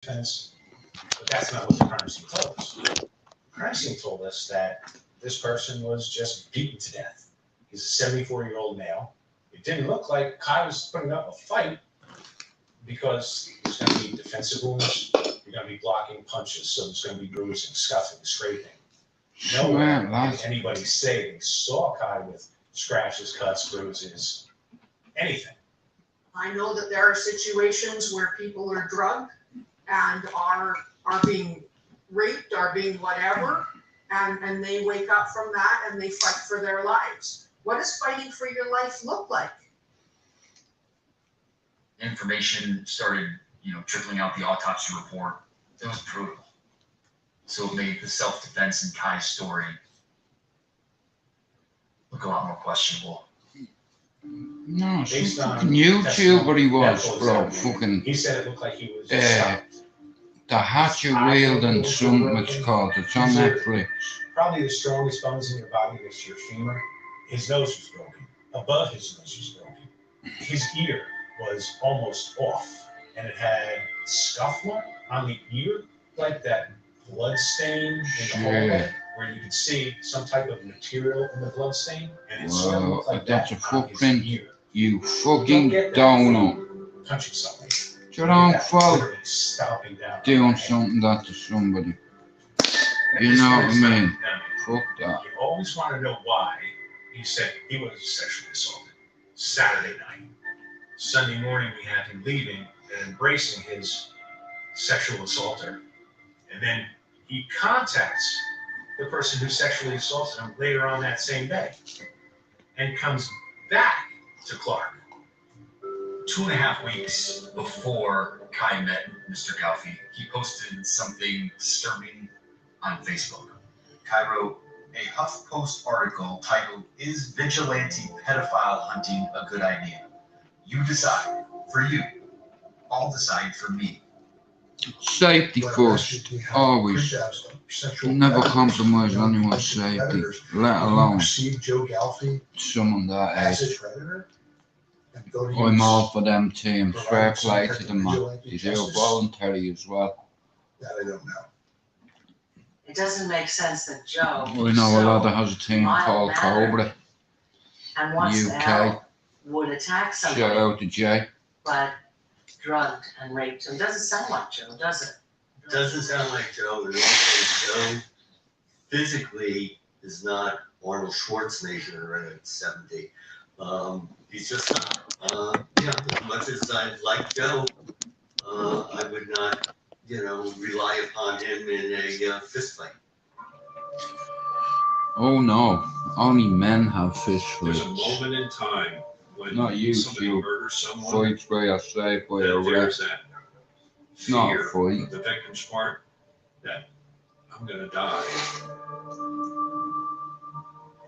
defense, but that's not what the crime scene told us. The crime scene told us that this person was just beaten to death. He's a 74-year-old male. It didn't look like Kai was putting up a fight because there's going to be defensive wounds. You're going to be blocking punches, so there's going to be bruising, scuffing, scraping. Nowhere did anybody say they saw Kai with scratches, cuts, bruises, anything. I know that there are situations where people are drugged and are being raped, are being whatever, and they wake up from that and they fight for their lives. What does fighting for your life look like? Information started, trickling out, the autopsy report. It was brutal. So it made the self-defense in Kai's story look a lot more questionable. No, some fucking YouTuber he was, bro. Fucking. He said it looked like he was stopped. The hatchet wielding something it's called. It's on Netflix. Probably the strongest bones in your body is your femur. His nose was broken. Above his nose was broken. His ear was almost off, and it had scuff mark on the ear, like that blood stain in the hallway, where you could see some type of material in the blood stain, and it sort of looked like that's that a footprint. ear. You fucking donut. Punching somebody. It's your own fault Stomping down. doing something that to somebody. You know what I mean? Fuck that. You always want to know why he said he was sexually assaulted. Saturday night. Sunday morning, we have him leaving and embracing his sexual assaulter. And then he contacts the person who sexually assaulted him later on that same day and comes back to Clark. 2.5 weeks before Kai met Mr. Galfi, he posted something disturbing on Facebook. Kai wrote a HuffPost article titled, "Is Vigilante Pedophile Hunting a Good Idea? You decide. For you. I'll decide for me." Safety first, always. Never compromise anyone's safety, let alone someone that age. I'm all for them teams. Fair play to them, man. They do it voluntary as well. That I don't know. It doesn't make sense that Joe, I know a lot that has a team called Cobra, and wants to UK. help, would attack Shout somebody, out to Jay. but drugged and raped him. Doesn't sound like Joe, does it? Doesn't sound like Joe, and also Joe physically is not Arnold Schwarzenegger at 70. He's just not. As much as I like Joe, I would not, rely upon him in a fist fight. Oh no, only men have fist There's fights. a moment in time when Not you, somebody you. murders someone. Fights where you're safe, where That you're there's rest. that Not a fear fight. of the victim's part that I'm gonna die.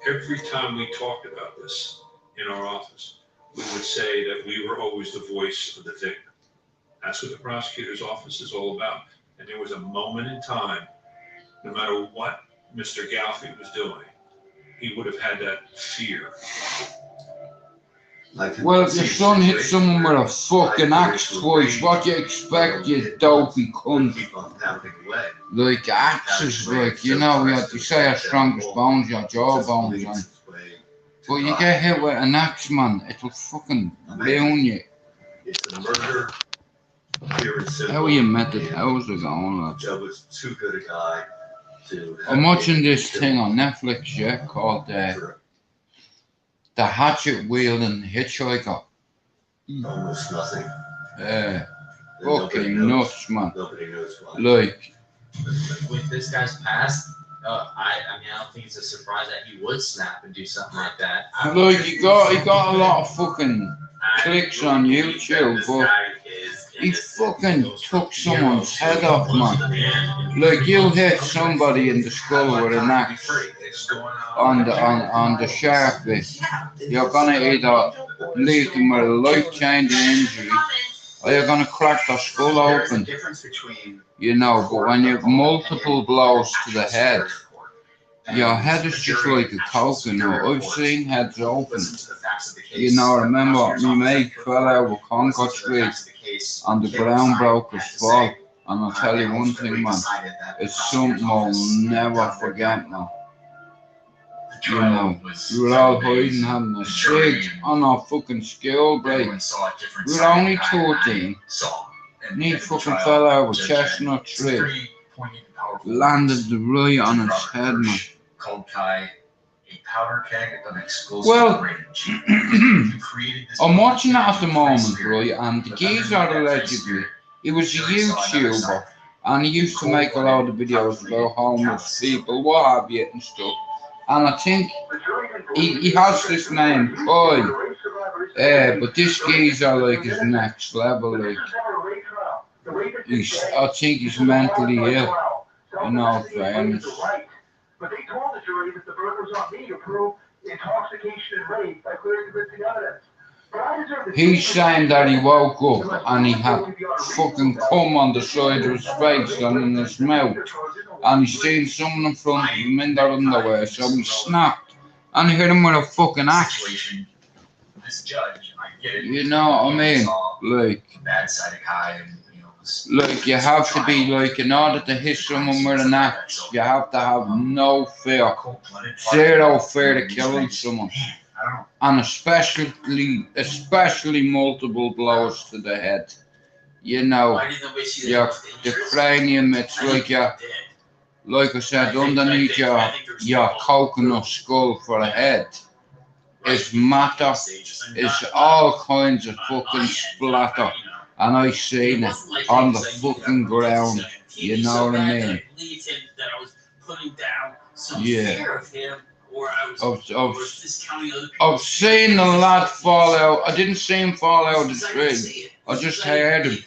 Every time we talked about this in our office, we would say that we were always the voice of the victim. That's what the prosecutor's office is all about. And there was a moment in time, no matter what Mr. Galfi was doing, he would have had that fear. Well, if your son hits someone with a fucking axe twice, what do you expect, you dopey cunt? Keep on pounding away. Like axes, like, you know, you say your strongest bones, your jawbones, and but you get hit with an axe, man, it'll fucking ruin you. It's a murder. Pure and simple. How are you method? How's it going, lad? Joe was too good a guy to. I'm watching this thing on Netflix, yeah, called The Hatchet Wielding Hitchhiker. Almost nothing. Yeah, And nobody fucking knows. nuts, man. Nobody knows why. Like, With this guy's past, I don't think it's a surprise that he would snap and do something like that. like he got a lot of fucking clicks on YouTube, but he fucking took someone's head off, man. Like, you hit somebody in the skull with an axe on the sharp bit, you're gonna either leave them with a life-changing injury, or you're gonna crack their skull open. You know, but when you have multiple blows to the head, your head is just like a coconut. I've seen heads open. You know, I remember my mate fell out of Concord Street on the ground, broke his fall. And I'll tell you one thing, man, it's something I'll never forget, man. You know, we were all hiding, having a cig on our fucking school break. We were only 13. And he fucking fell out of a chestnut tree. Landed right on his head, man. Well, I'm watching that at the moment, right? And the geezer allegedly, he was a YouTuber, and he used to make a lot of videos about homeless people, what have you, and stuff. And I think he has this name, Koi. But this geezer, like, is next level, like. I think he's mentally ill, in all fairness. But they told the jury that the burden was on me to prove intoxication and rape by clear and convincing evidence. He's saying that he woke up and he had fucking cum on the side of his face and in his mouth. And he's seen someone in front of him in their underwear, so he snapped and he hit him with a fucking axe. You know what I mean? Like, like, you have to be like, in order to hit someone with an axe, you have to have no fear, zero fear to killing someone, and especially multiple blows to the head. You know, your cranium, it's like like I said, underneath your coconut skull for a head, it's matter, it's all kinds of fucking splatter. And I seen it on the fucking ground, you know what I mean? Yeah. I've seen the lad fall out. I didn't see him fall out of the tree. I just heard him.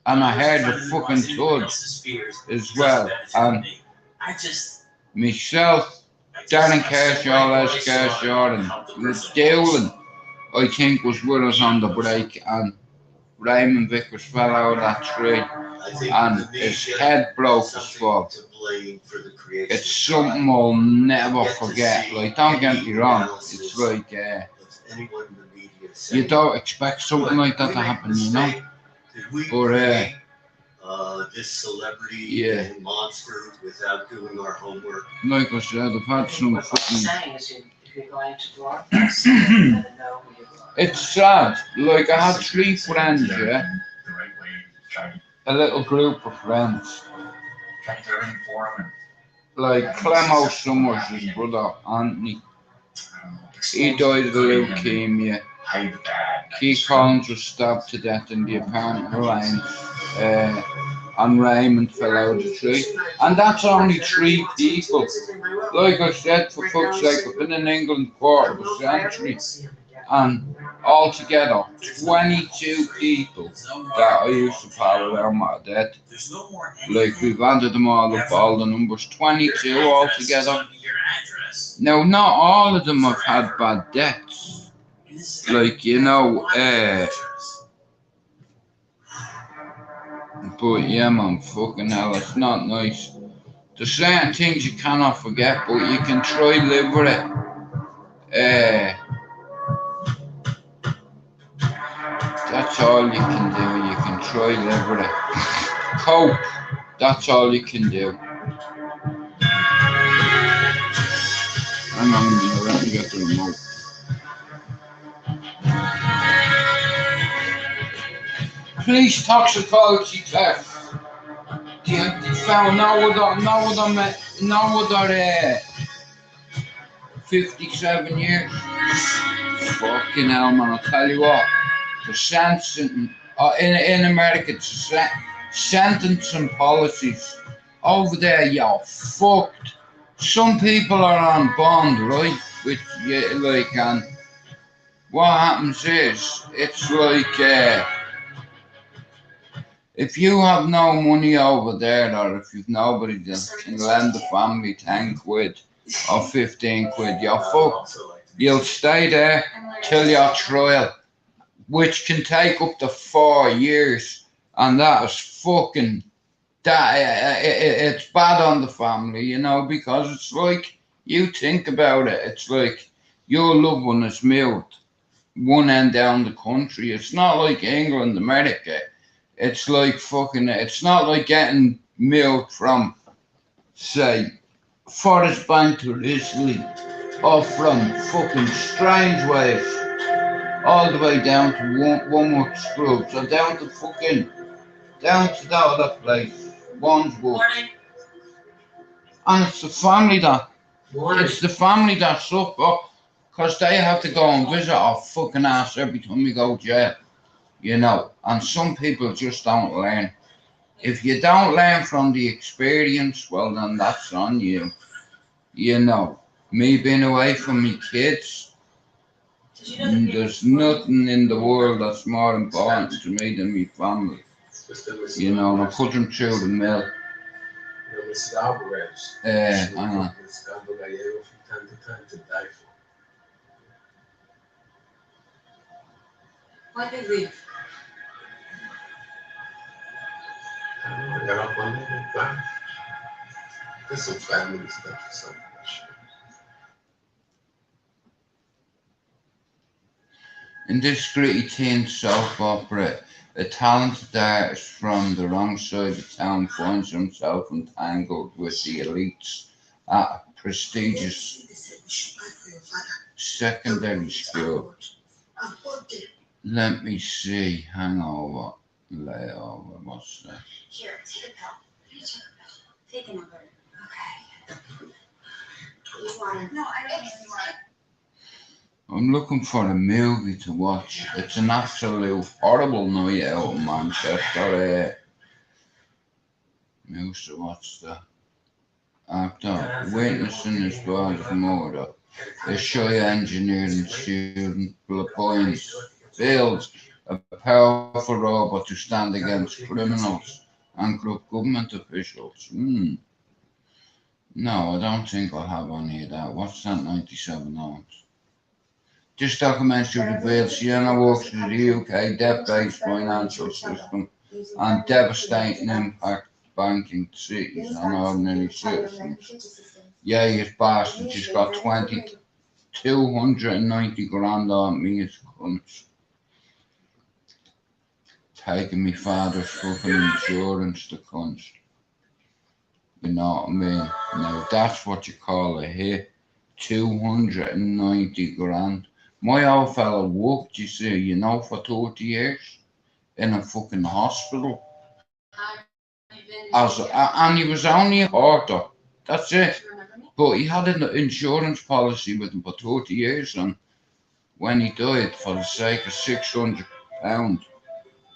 And I heard the fucking thud as well. And myself, Darren Kershaw, Les Kershaw, and Dowling, I think, was with us on the break. And Raymond Vickers fell out of that tree and his head broke as fuck. It's something I'll never forget. Like, don't get me wrong, it's like, you don't expect something like that to happen, you know? But, this celebrity yeah, monster without doing our homework. Like I said, I've had some fucking. It's sad. Like, I had 3 friends, yeah? A little group of friends. Like, Clemo Summers, his brother, Anthony. He died of leukemia. Keith Collins was stabbed to death in the apartment Lanes. And Raymond fell out of the tree. And that's only 3 people. Like I said, for fuck's sake, I've been in England a quarter of a century. And altogether, 22 people that I used to pal around are dead. Like, we've added them all up, all the numbers, 22 altogether. Now, not all of them have had bad deaths. Like, you know, but yeah, man, fucking hell, it's not nice. There's certain things you cannot forget, but you can try live with it. That's all you can do. You can try live with it. Cope. That's all you can do. Hang on a minute, let me get the remote. Police toxicology test. They found no other 57 years. Fucking hell, man, I'll tell you what. The sentencing, in America, it's sentencing policies. Over there, you're fucked. Some people are on bond, right? Which, yeah, like, and what happens is, it's like, if you have no money over there, or if you've nobody that can lend the family 10 quid or 15 quid, you're fucked. You'll stay there till your trial, which can take up to 4 years, and that is fucking, it's bad on the family, you know, because it's like, you think about it, it's like your loved one is moved one end down the country. It's not like England, America. It's like fucking, it's not like getting milk from, say, Forest Bank to Italy, or from fucking Strange Waves, all the way down to one Scrubs, or down to fucking, down to that other place, Wandsworth. And it's the family that, it's the family that suffer, because they have to go and visit our fucking ass every time we go to jail, you know, and some people just don't learn. If you don't learn from the experience, well then that's on you. You know, me being away from my kids, there's nothing in the world that's more important to me than my family. You know, and I put them through the mill. Mrs. Alvarez. Hang on. Buscando gallegos from time to time to die for. Why did we? I got up on it, but there's some family stuff or something. In this gritty teen soap opera, a talented artist from the wrong side of town finds himself entangled with the elites at a prestigious secondary school. Let me see, hangover, layover, what's that? Here, take a pill. You take a pill. Take another. Okay. You want it? No, I don't really want it. I'm looking for a movie to watch. It's an absolute horrible night out in Manchester. Moose, what's that? After witnessing his father's murder, a shy engineering student builds a powerful robot to stand against criminals and corrupt government officials. No, I don't think I'll have any of that. What's that 97 hours? This documentary reveals Sienna works with the UK debt-based financial system and devastating impact banking cities and ordinary citizens. Yeah, you bastard, he's got 290 grand on me, his cunts. Taking me father's fucking insurance, the cunts. You know what I mean? Now that's what you call a hit. 290 grand. My old fella worked, you see, you know, for 30 years in a fucking hospital. And he was only a porter. That's it. But he had an insurance policy with him for 30 years, and when he died, for the sake of £600, I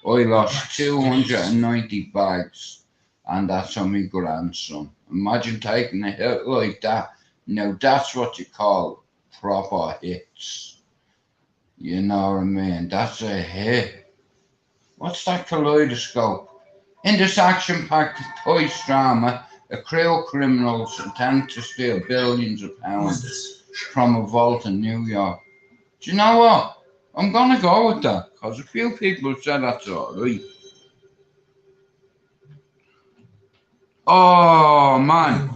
lost 290 bags, and that's on my grandson. Imagine taking a hit like that. Now that's what you call proper hits. You know what I mean? That's a hit. What's that kaleidoscope? In this action-packed toy drama, a crew of criminals attempt to steal billions of pounds from a vault in New York. Do you know what? I'm gonna go with that, because a few people said that's alright. Oh man.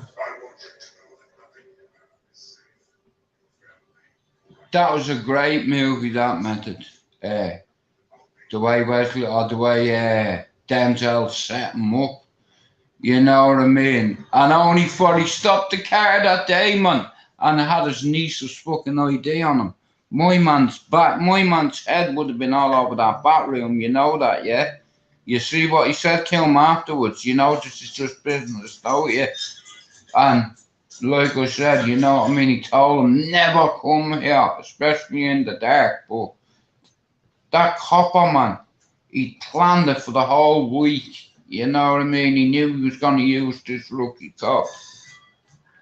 That was a great movie, that Method. The way Wesley, or the way Denzel set him up. You know what I mean? And only for he stopped the car that day, man, and had his niece's fucking ID on him. My man's head would have been all over that bathroom, you know that, yeah? You see what he said to him afterwards, you know, this is just business, don't you? And like I said, you know what I mean, he told him never come here, especially in the dark, but that copper, man, he planned it for the whole week. You know what I mean? He knew he was going to use this rookie cop.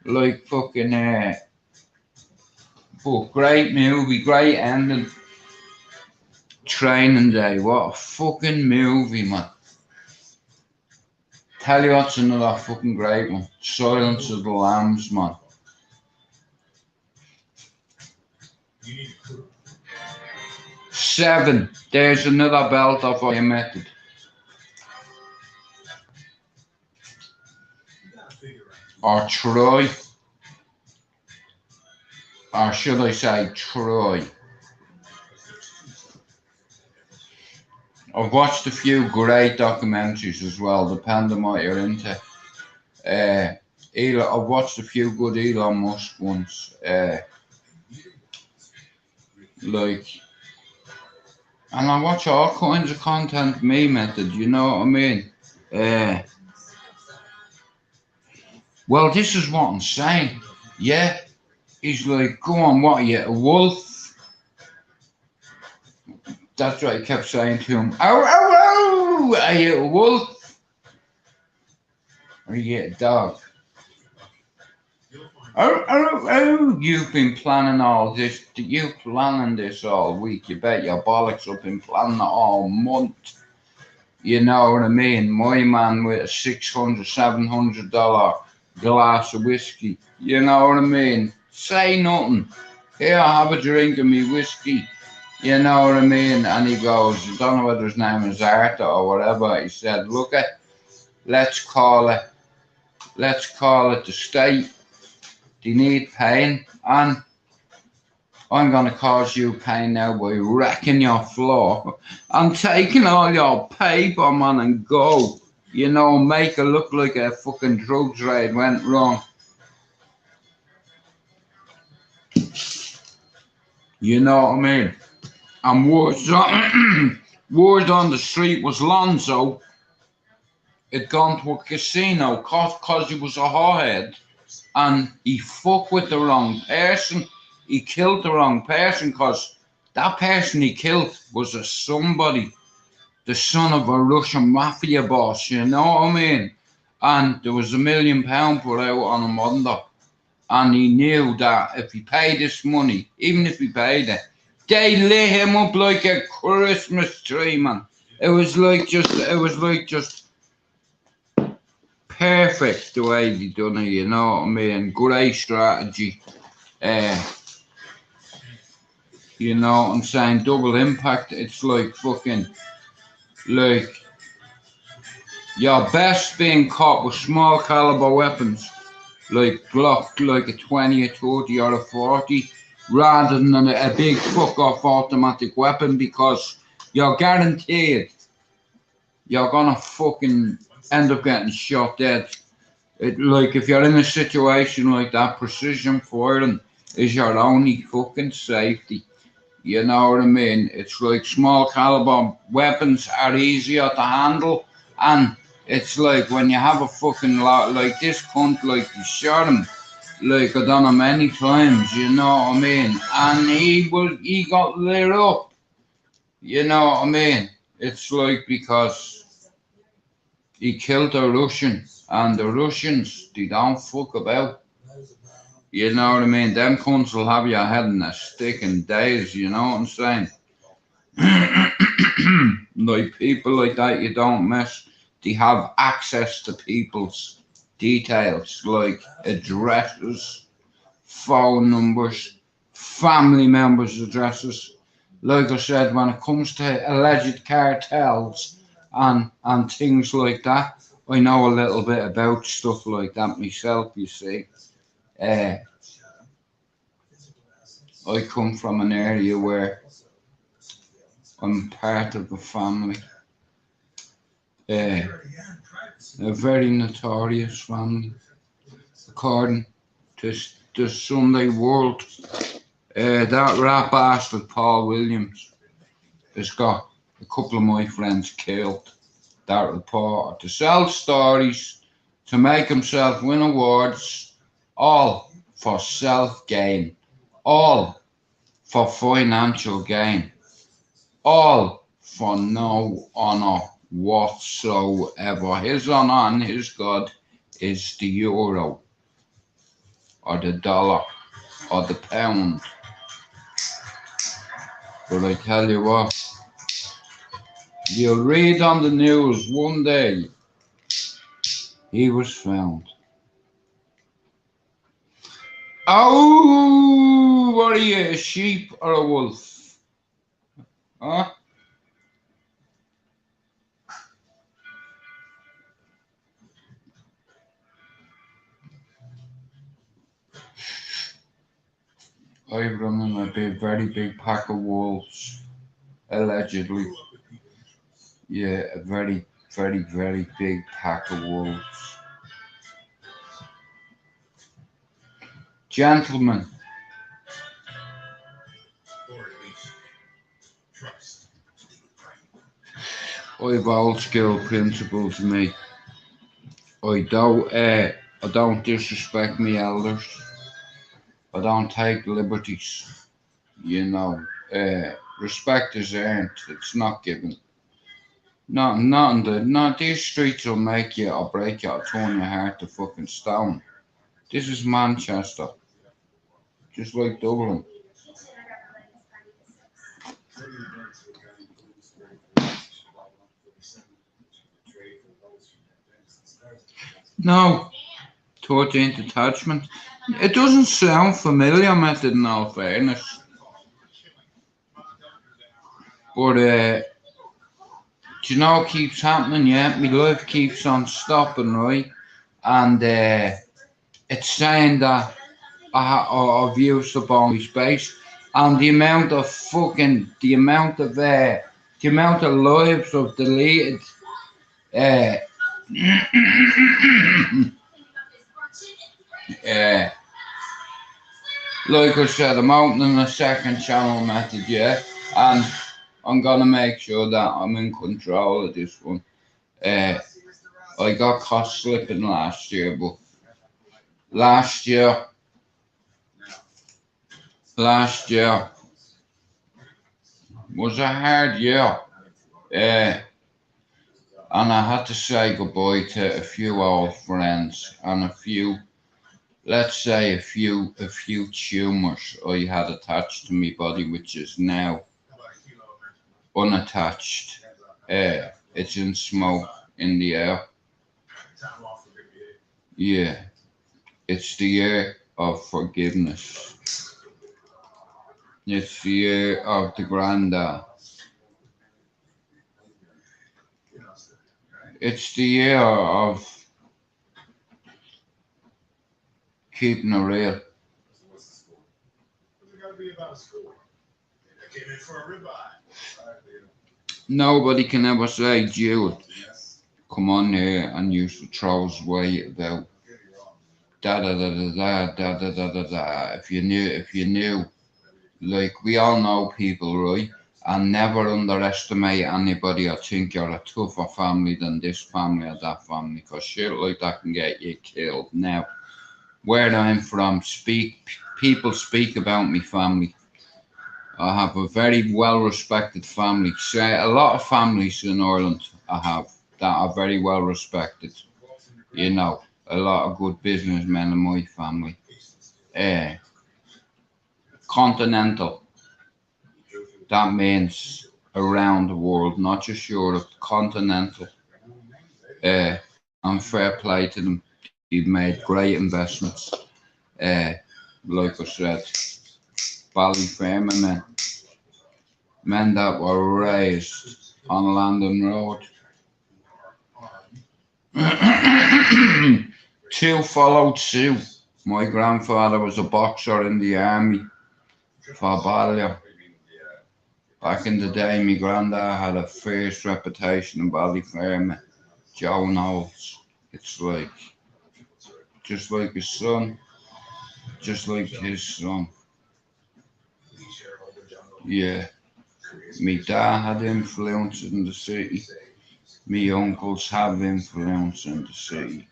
Like fucking, but great movie, great ending. Training Day, what a fucking movie, man. Tell you what's another fucking great one. Silence of the Lambs, man. Seven. There's another belt off your Method. Or Troy. Or should I say Troy? I've watched a few great documentaries as well, depending on what you're into. I've watched a few good Elon Musk ones. Like, and I watch all kinds of content, me method, you know what I mean? Well, this is what I'm saying. Yeah, he's like, go on, what are you, a wolf? That's what I kept saying to him. Ow, ow, ow! Are you a wolf? Or are you a dog? Oh, oh, oh, you've been planning all this. You planning this all week. You bet your bollocks up been planning it all month. You know what I mean? My man with a $600, $700 glass of whiskey. You know what I mean? Say nothing. Here, have a drink of me whiskey. You know what I mean? And he goes, I don't know whether his name is Arthur or whatever. He said, look let's call it the state. They need pain, and I'm gonna cause you pain now by wrecking your floor and taking all your paper, man, and go. You know, make it look like a fucking drugs raid went wrong. You know what I mean? And word on the street was Lonzo had gone to a casino cause he was a hothead. And he fucked with the wrong person. He killed the wrong person because that person he killed was a somebody, the son of a Russian mafia boss, you know what I mean? And there was £1 million put out on him under. And he knew that if he paid this money, even if he paid it, they lit him up like a Christmas tree, man. It was like just perfect the way they done it, you know what I mean? Great strategy. You know what I'm saying? Double impact. It's like fucking, like, you're best being caught with small caliber weapons, like Glock, like a 20, a 30, or a 40, rather than a big fuck off automatic weapon, because you're guaranteed you're gonna fucking end up getting shot dead. Like, if you're in a situation like that, precision firing is your only fucking safety. You know what I mean? It's like small caliber weapons are easier to handle, and it's like when you have a fucking lot like this cunt, like you shot him, like I done him many times. You know what I mean? And he got lit up. You know what I mean? It's like because he killed a Russian, and the Russians, they don't fuck about. You know what I mean? Them cunts will have your head in a stick in days, you know what I'm saying? Like, people like that, you don't mess. They have access to people's details, like addresses, phone numbers, family members' addresses. Like I said, when it comes to alleged cartels and things like that, I know a little bit about stuff like that myself, you see. I come from an area where I'm part of a family, a very notorious family, according to the Sunday World. That rap bastard Paul Williams has got a couple of my friends killed. That reporter to sell stories, to make himself win awards, all for self-gain, all for financial gain, all for no honour whatsoever. His honour and his God is the euro, or the dollar, or the pound. But I tell you what, you'll read on the news one day, he was found. Oh, what are you, a sheep or a wolf? Huh? I run in a very big pack of wolves, allegedly. Yeah, a very, very, very big pack of wolves. Gentlemen, Or at least trust. I have old school principles, mate. I don't disrespect me elders. I don't take liberties. You know, respect is earned. It's not given. Not these streets will make you or break you or turn your heart to fucking stone. This is Manchester, just like Dublin. No, 13th attachment. It doesn't sound familiar, method in all fairness. But do you know it keeps happening, yeah? My life keeps on stopping, right? And it's saying that I've used up all my space. And the amount of lives I've deleted. Uh, uh, like I said, I'm opening a second channel method, yeah? And I'm gonna make sure that I'm in control of this one. I got caught slipping last year, but last year was a hard year. And I had to say goodbye to a few old friends and let's say a few tumours I had attached to my body, which is now unattached. It's in smoke in the air. Yeah, it's the year of forgiveness. It's the year of the granddad. It's the year of keeping it real. Nobody can ever say, Jude, come on here and used to throw his weight about da da da da da da da da da. If you knew, like we all know people, right? And never underestimate anybody or think you're a tougher family than this family or that family, because shit like that can get you killed. Now, where I'm from, people speak about me family. I have a very well respected family. Say a lot of families in Ireland I have that are very well respected. You know, a lot of good businessmen in my family. Continental. That means around the world, not just Europe. Continental. And fair play to them. They've made great investments. Like I said, Ballyfermot men that were raised on London Road. Two followed suit. My grandfather was a boxer in the army for Ballia. Back in the day, my granddad had a fierce reputation in Ballyfermot. Joe Knowles. It's like, just like his son, just like his son. Yeah. Me dad had influence in the city. Me uncles have influence in the city.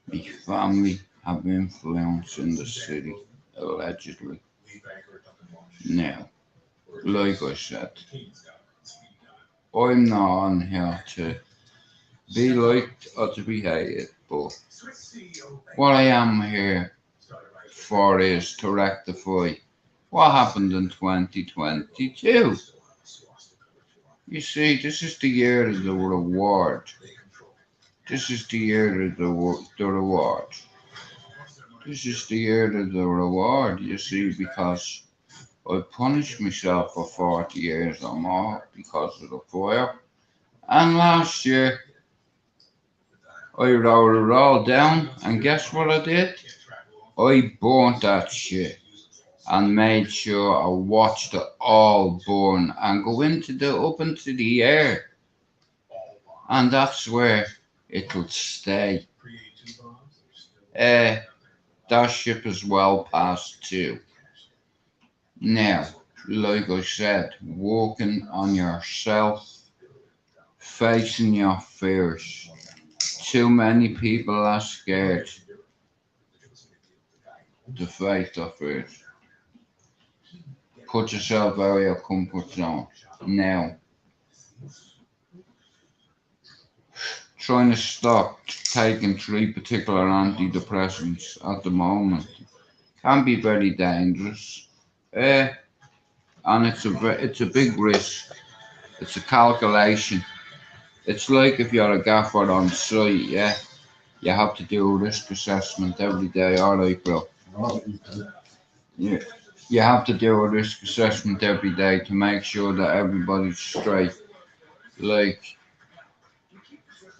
Me family have influence in the city, allegedly. Now, like I said, I'm not on here to be liked or to be hated, but what I am here for is to rectify what happened in 2022. You see, this is the year of the reward. This is the year of the reward. This is the year of the reward, you see, because I punished myself for 40 years or more because of the fire. And last year, I wrote it all down, and guess what I did? I burnt that shit and made sure I watched it all burn and go up into the air. and that's where it'll stay. That ship is well past too. Now, like I said, working on yourself, facing your fears. Too many people are scared to face their fears. Put yourself out of your comfort zone. Now, trying to stop taking 3 particular antidepressants at the moment can be very dangerous. And it's a big risk. It's a calculation. It's like if you're a gaffer on site, yeah, you have to do a risk assessment every day. All right, bro. Yeah, you have to do a risk assessment every day to make sure that everybody's straight. Like,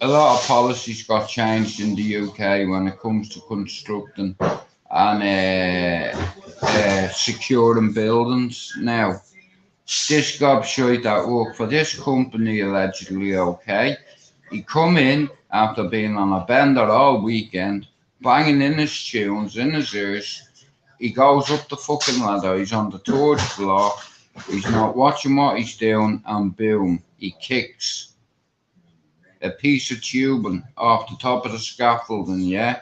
a lot of policies got changed in the UK when it comes to constructing and securing buildings. Now, this gobshite that worked for this company allegedly, okay, he come in after being on a bender all weekend, banging in his tunes, in his ears. He goes up the fucking ladder, he's on the 3rd floor, he's not watching what he's doing, and boom, he kicks a piece of tubing off the top of the scaffolding, yeah,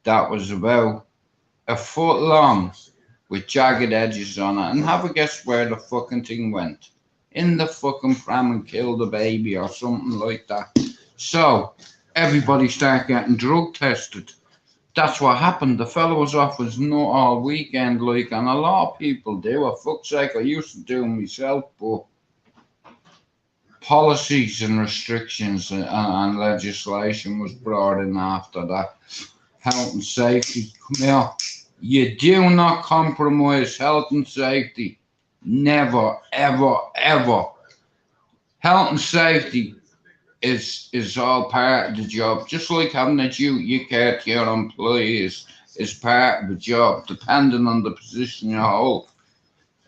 that was about a foot long with jagged edges on it, and have a guess where the fucking thing went. In the fucking pram and killed a baby or something like that. So, everybody started getting drug tested. That's what happened. The fellow was off his nut all weekend, like, and a lot of people do. For fuck's sake, I used to do it myself, but policies and restrictions and legislation was brought in after that. Health and safety, come here. You do not compromise health and safety. Never, ever, ever. Health and safety is all part of the job. Just like having a duty care to your employees is part of the job, depending on the position you hold.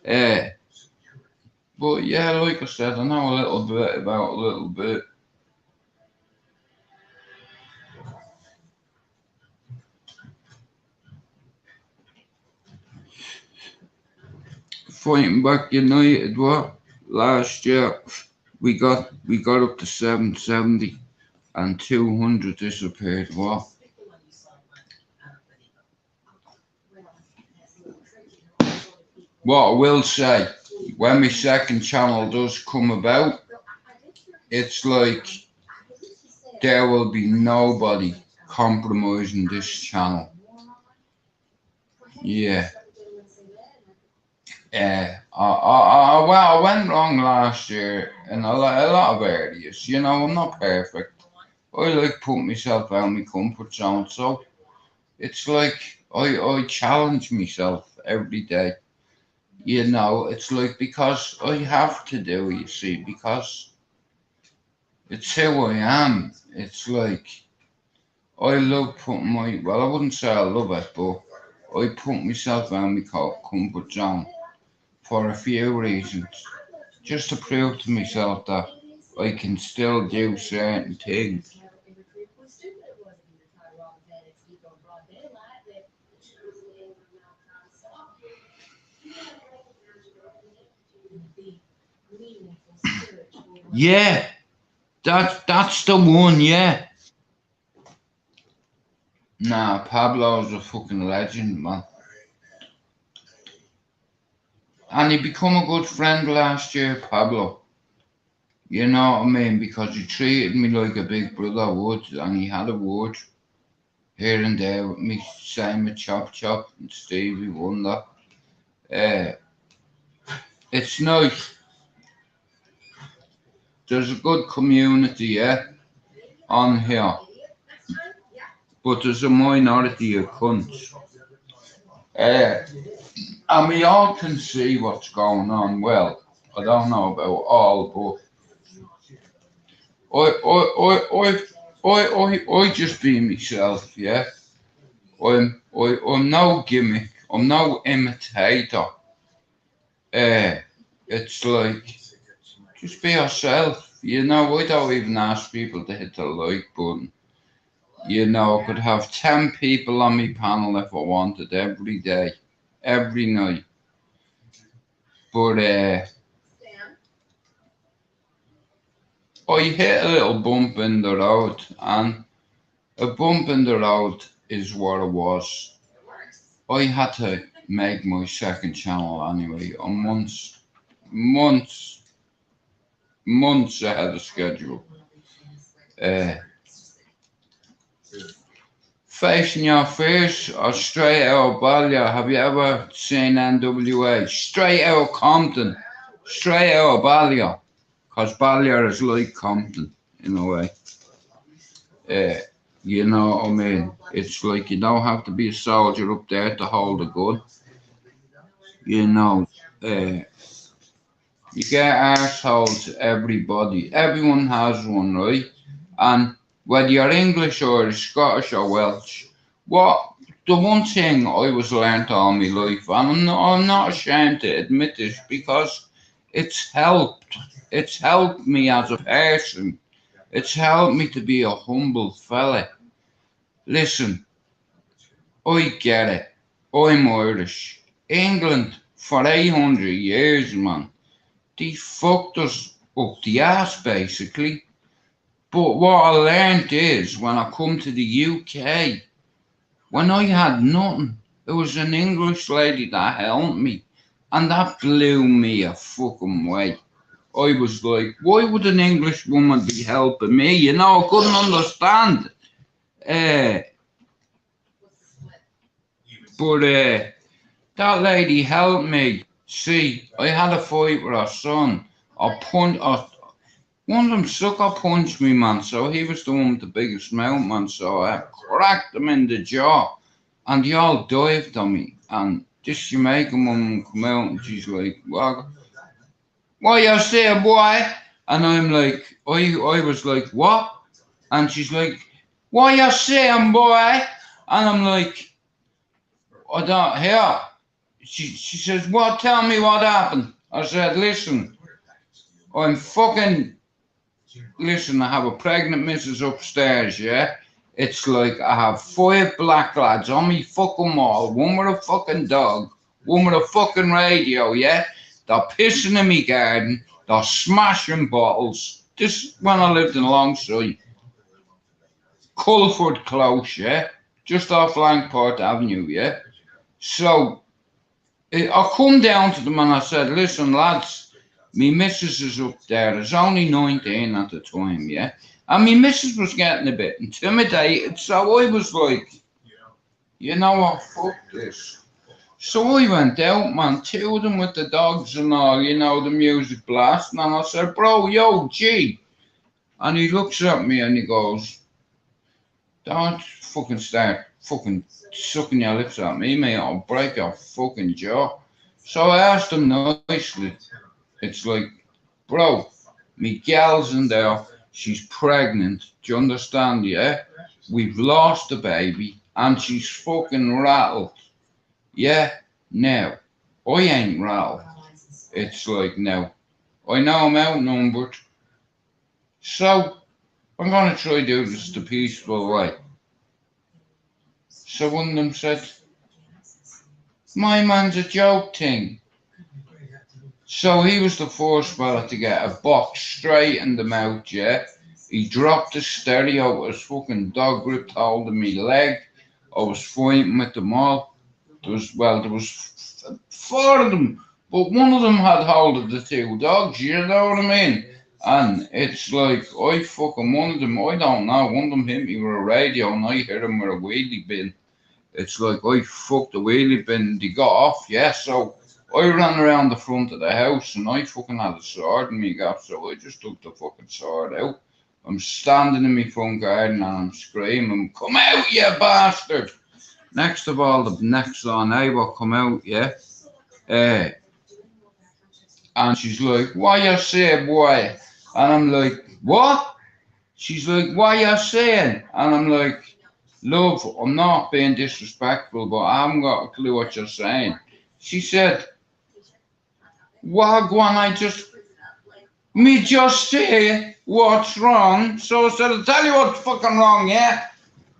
But yeah, like I said, I know a little bit about a little bit. Fightingbackunited, what? Last year we got up to 770 and 200 disappeared, what? What I will say, when my second channel does come about, it's like there will be nobody compromising this channel. Yeah. I went wrong last year in a lot of areas. You know, I'm not perfect. I like putting myself out of my comfort zone. So it's like I challenge myself every day. You know, it's like because I have to do, you see, because it's who I am. It's like I love putting I wouldn't say I love it, but I put myself out of my comfort zone for a few reasons, just to prove to myself that I can still do certain things. Yeah, that's the one, yeah. Nah, Pablo's a fucking legend, man. And he become a good friend last year, Pablo. You know what I mean? Because he treated me like a big brother would, and he had a word here and there with me, same with Chop Chop and Stevie Wonder. It's nice. There's a good community, yeah, on here. But there's a minority of cunts. And we all can see what's going on. Well, I don't know about all, but I just be myself, yeah. I'm no gimmick. I'm no imitator. It's like just be yourself. You know, I don't even ask people to hit the like button. You know, I could have 10 people on my panel if I wanted every day, every night. But I hit a little bump in the road, and a bump in the road is what it was. I had to make my second channel anyway, on months ahead of schedule. Facing Your Fears or Straight Out Ballier. Have you ever seen NWA? Straight Out Compton. Straight Out Ballier. Because Ballier is like Compton in a way. You know what I mean? It's like you don't have to be a soldier up there to hold a gun. You know, you get arseholes, everybody. Everyone has one, right? And whether you're English or Scottish or Welsh, the one thing I was learned all my life, and I'm not ashamed to admit this because it's helped. It's helped me as a person. It's helped me to be a humble fella. Listen, I get it. I'm Irish. England for 800 years, man. They fucked us up the ass, basically. But what I learned is when I come to the UK, when I had nothing, it was an English lady that helped me. And that blew me a fucking way. I was like, why would an English woman be helping me? You know, I couldn't understand. But that lady helped me. See, I had a fight with her son. One of them sucker punched me, man. So he was the one with the biggest mouth, man. So I cracked him in the jaw. And they all dived on me. And this Jamaican woman come out and she's like, well, what you say, boy? And I'm like, I was like, what? And she's like, what you saying, boy? And I'm like, I don't hear. She says, what? Tell me what happened. I said, listen, I have a pregnant missus upstairs, yeah? It's like I have 5 black lads on me fucking wall, one with a fucking dog, one with a fucking radio, yeah? They're pissing in me garden, they're smashing bottles. This when I lived in Longside. Culliford Close, yeah? Just off Langport Avenue, yeah? So I come down to them and I said, listen, lads, me missus is up there. There's only 19 at the time, yeah? And me missus was getting a bit intimidated, so I was like, you know what, fuck this. So I went out, man, 2 of them with the dogs and all, you know, the music blasting, and I said, bro, yo, G. And he looks at me and he goes, don't fucking start fucking sucking your lips at me, mate, I'll break your fucking jaw. So I asked him nicely, it's like, bro, me gal's in there, she's pregnant, do you understand, yeah? We've lost the baby, and she's fucking rattled. Yeah, now, I ain't rattled. It's like, now, I know I'm outnumbered, so I'm gonna try to do this the peaceful way. So one of them said, my man's a joke thing. So he was the first fella to get a box straight in the mouth, yeah? He dropped the stereo, his fucking dog gripped hold of me leg. I was fighting with them all. There was 4 of them, but one of them had hold of the 2 dogs, you know what I mean? And it's like, I fucking one of them, I don't know, one of them hit me with a radio and I hit him with a wheelie bin. It's like, I fucked the wheelie bin, they got off, yeah, so I ran around the front of the house and I fucking had a sword in me gaff, so I just took the fucking sword out. I'm standing in my front garden and I'm screaming, come out, you bastard! Next of all, the next door neighbour come out, yeah? And she's like, what you say, boy? And I'm like, what? She's like, what you saying? And I'm like, love, I'm not being disrespectful, but I haven't got a clue what you're saying. She said, Wagwan, Me just say what's wrong. So I said, I'll tell you what's fucking wrong, yeah?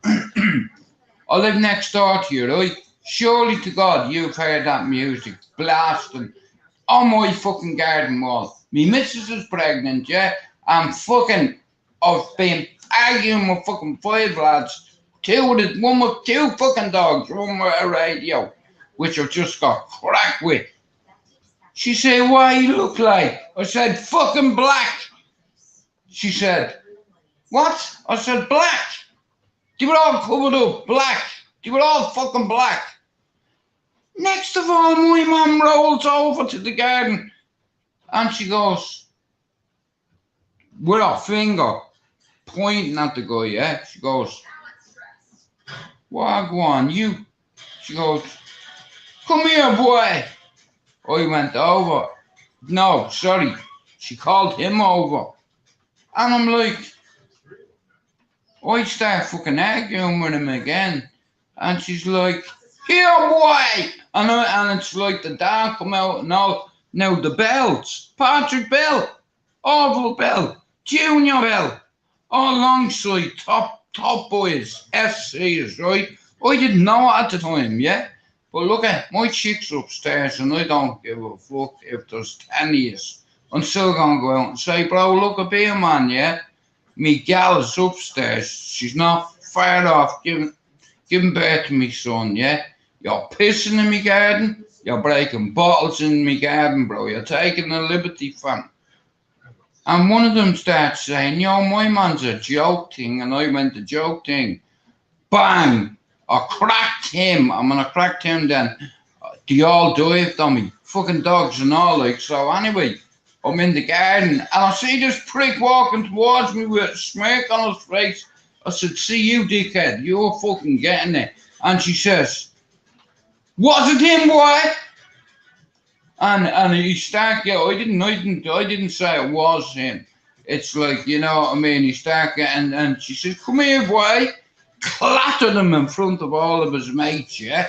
I live next door to you, right? Surely to God you've heard that music blasting on my fucking garden wall. Me missus is pregnant, yeah? I'm fucking, I've been arguing with fucking 5 lads. One with 2 fucking dogs, one with a radio, which I've just got cracked with. She said, what you look like? I said, fucking black. She said, what? I said, black. They were all covered up, black. They were all fucking black. Next of all, my mum rolls over to the garden and she goes, with her finger pointing at the guy, yeah? She goes, Wagwan, you. She goes, come here, boy. I went over. No, sorry. She called him over. And I'm like, I start fucking arguing with him again. And she's like, here, boy. And it's like the dad come out and all. Now the bells. Patrick Bell. Orville Bell. Junior Bell. All alongside top boys. SCs, right? I didn't know at the time, yeah? But look at my chick's upstairs and I don't give a fuck if there's 10 years. I'm still gonna go out and say, bro, look at me, man, yeah? Me gal is upstairs. She's not far off giving birth to me son, yeah? You're pissing in me garden. You're breaking bottles in me garden, bro. You're taking a liberty, fam. And one of them starts saying, yo, my man's a joke thing. And I went, the joke thing. Bang! I cracked him. I'm gonna crack him then. They all dived on me. Fucking dogs and all, like. So anyway, I'm in the garden and I see this prick walking towards me with a smirk on his face. I said, see you, dickhead. You're fucking getting it. And she says, was it him, boy? And he started getting, I didn't say it was him. It's like, you know what I mean? He started getting, and she said, come here, boy. Clattered him in front of all of his mates, yeah?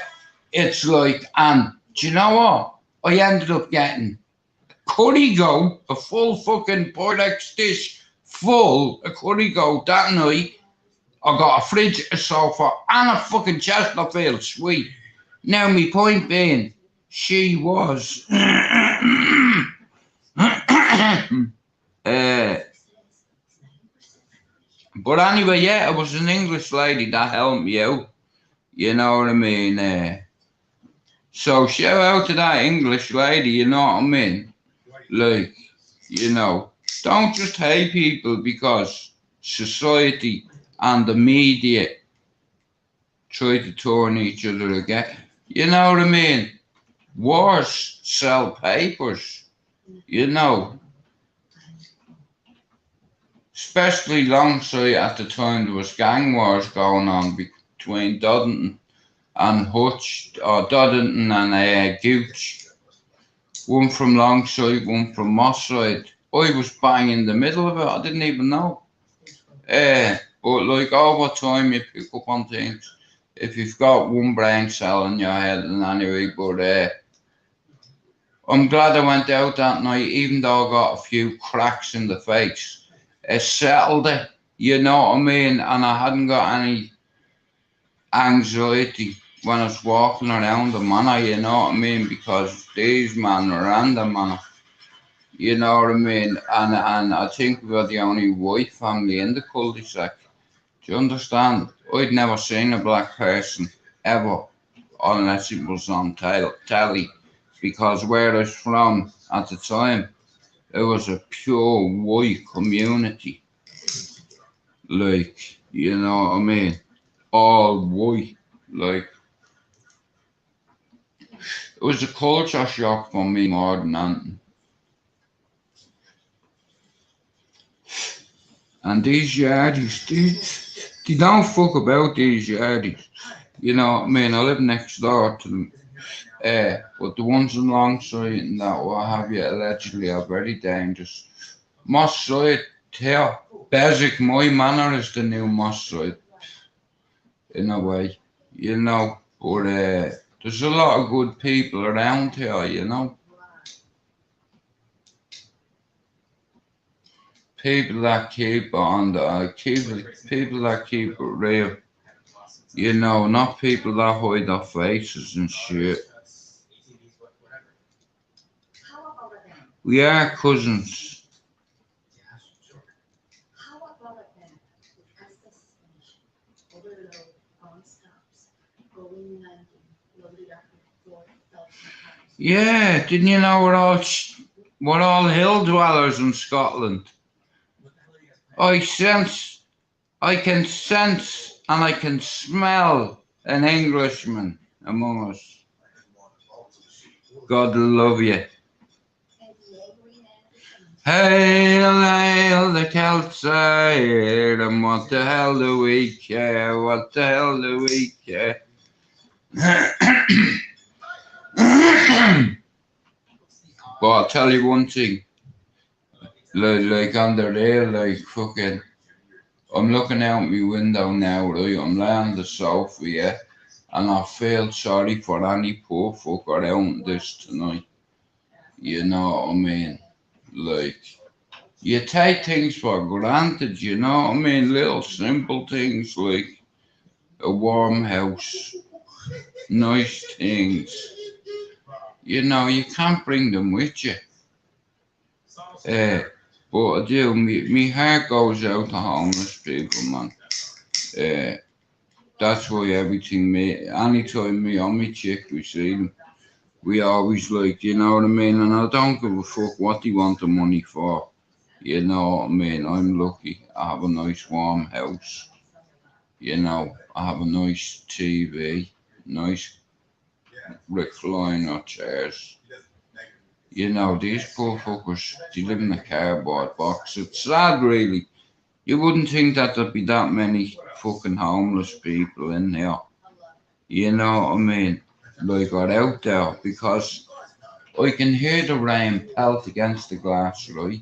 It's like, and do you know what? I ended up getting curry goat, a full fucking Portex dish full of curry goat that night. I got a fridge, a sofa, and a fucking Chesterfield sweet. Now, my point being, she was but anyway, yeah, it was an English lady that helped me out. You know what I mean? So shout out to that English lady, you know what I mean? Like, you know, don't just hate people because society and the media try to turn each other against. You know what I mean? Wars sell papers, you know. Especially Longside at the time there was gang wars going on between Doddington and Hutch, or Doddington and Gooch. One from Longside, one from Mosside. I was bang in the middle of it, I didn't even know. But like over time you pick up on things. If you've got one brain cell in your head and anyway, but I'm glad I went out that night, even though I got a few cracks in the face. It settled it, you know what I mean? And I hadn't got any anxiety when I was walking around the manor, you know what I mean? Because these men were random, man. You know what I mean? And I think we're the only white family in the cul-de-sac. Do you understand? I'd never seen a black person, ever, unless it was on telly. Because where I was from at the time, it was a pure white community. Like, you know what I mean? All white. Like, it was a culture shock for me more than anything. And these yardies, they don't fuck about these yardies. You know what I mean? I live next door to them. But the ones on Longside and that, what have you, allegedly are very dangerous. Moss Side, here, basic, my manor is the new Moss Side, in a way, you know. But there's a lot of good people around here, you know. people that keep it on the people that keep it real. You know, not people that hide their faces and shit. How about a bank? We are cousins. How about a bank with access suspension, overload, on stops, going landing, loaded up with 4,000 pounds? Yeah, didn't you know we're all hill dwellers in Scotland? I can sense and I can smell an Englishman among us. God love you. And the angry man becomes. Hail, hail, the Celts are here, and what the hell do we care? What the hell do we care? But I'll tell you one thing, like on the rail, like fucking, I'm looking out my window now, right? I'm laying on the sofa, yeah, and I feel sorry for any poor fucker out in this tonight. You know what I mean? Like, you take things for granted, you know what I mean? Little simple things like a warm house, nice things. You know, you can't bring them with you. But I do, me heart goes out to homeless people, man. That's why anytime me or my chick, we see them, we always like, you know what I mean? And I don't give a fuck what they want the money for. You know what I mean? I'm lucky. I have a nice warm house. You know, I have a nice TV, nice recliner chairs. You know, these poor fuckers, they live in a cardboard box. It's sad, really. You wouldn't think that there'd be that many fucking homeless people in there. You know what I mean? Like, are out there, because I can hear the rain pelt against the glass, right?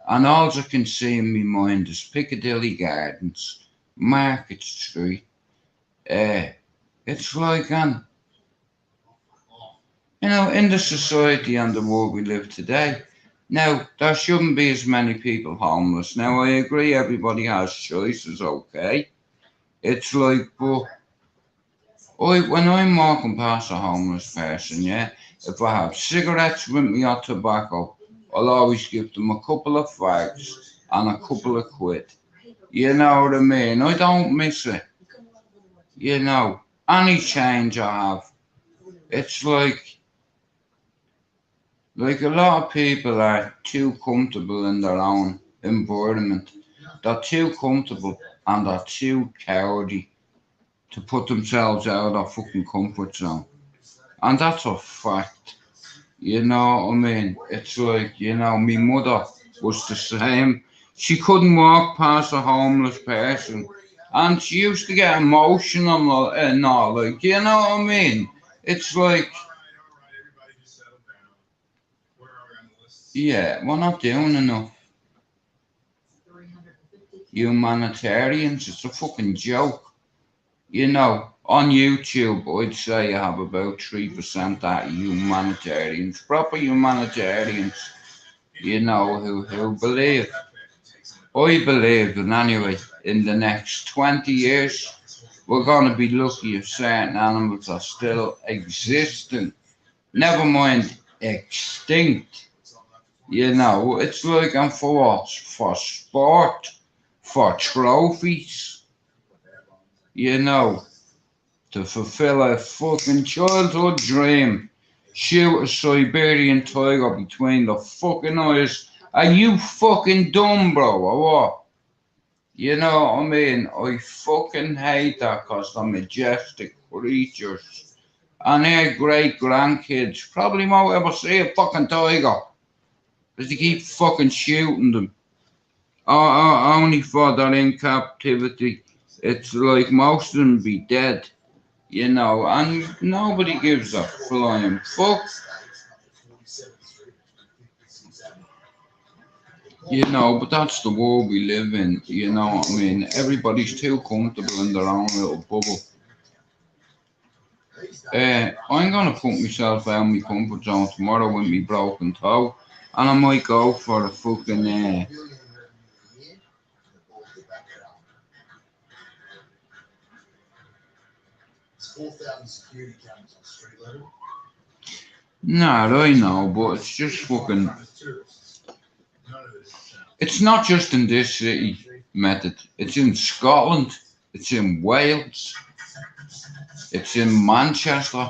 And all I can see in my mind is Piccadilly Gardens, Market Street. It's like, you know, in the society and the world we live today, now, there shouldn't be as many people homeless. Now, I agree everybody has choices, okay? It's like, but when I'm walking past a homeless person, yeah, if I have cigarettes with me or tobacco, I'll always give them a couple of fags and a couple of quid. You know what I mean? I don't miss it. You know, any change I have, it's like a lot of people are too comfortable in their own environment. They're too comfortable and they're too cowardly to put themselves out of their fucking comfort zone. And that's a fact. You know what I mean? It's like, you know, my mother was the same. She couldn't walk past a homeless person. And she used to get emotional and all, like, you know what I mean? It's like, yeah, we're not doing enough. Humanitarians, it's a fucking joke. You know, on YouTube, I'd say I have about 3% that humanitarians, proper humanitarians, you know, who believe. I believe that anyway, in the next 20 years, we're going to be lucky if certain animals are still existing. Never mind extinct. You know, it's like, and for what? For sport, for trophies, you know, to fulfill a fucking childhood dream. Shoot a Siberian tiger between the fucking eyes. Are you fucking dumb, bro, or what? You know what I mean? I fucking hate that because they're majestic creatures. And their great grandkids probably won't ever see a fucking tiger. Because they keep fucking shooting them. Only for they're in captivity. It's like most of them be dead. You know, and nobody gives a flying fuck. You know, but that's the world we live in, you know what I mean? Everybody's too comfortable in their own little bubble. I'm gonna put myself out of my comfort zone tomorrow with my broken toe, and I might go for a fucking 4,000 security cameras on street level. Nah, I know, but it's just fucking. It's not just in this city, Method. It's in Scotland. It's in Wales. It's in Manchester.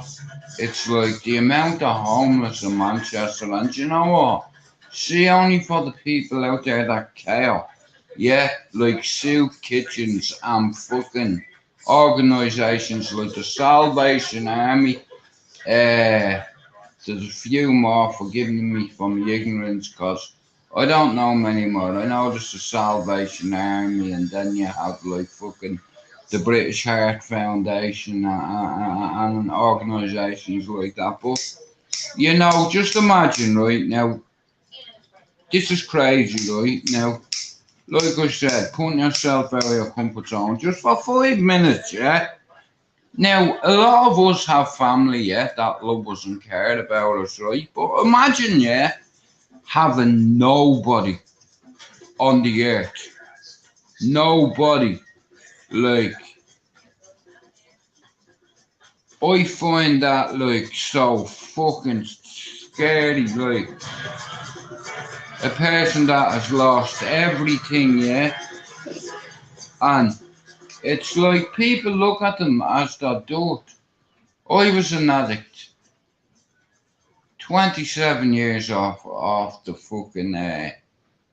It's like the amount of homeless in Manchester. And you know what? See, only for the people out there that care. Yeah, like soup kitchens and fucking organisations like the Salvation Army. There's a few more, forgiving me for my ignorance, because I don't know many more. I know there's the Salvation Army, and then you have like fucking the British Heart Foundation and organisations like that. But, you know, just imagine, right, now, this is crazy, right, now, like I said, putting yourself out of your comfort zone just for 5 minutes, yeah? Now, a lot of us have family, yeah, that love us and cared about us, right? But imagine, yeah, having nobody on the earth. Nobody. Like, I find that, like, so fucking scary, like, a person that has lost everything, yeah? And it's like people look at them as their dirt. I was an addict. 27 years off the fucking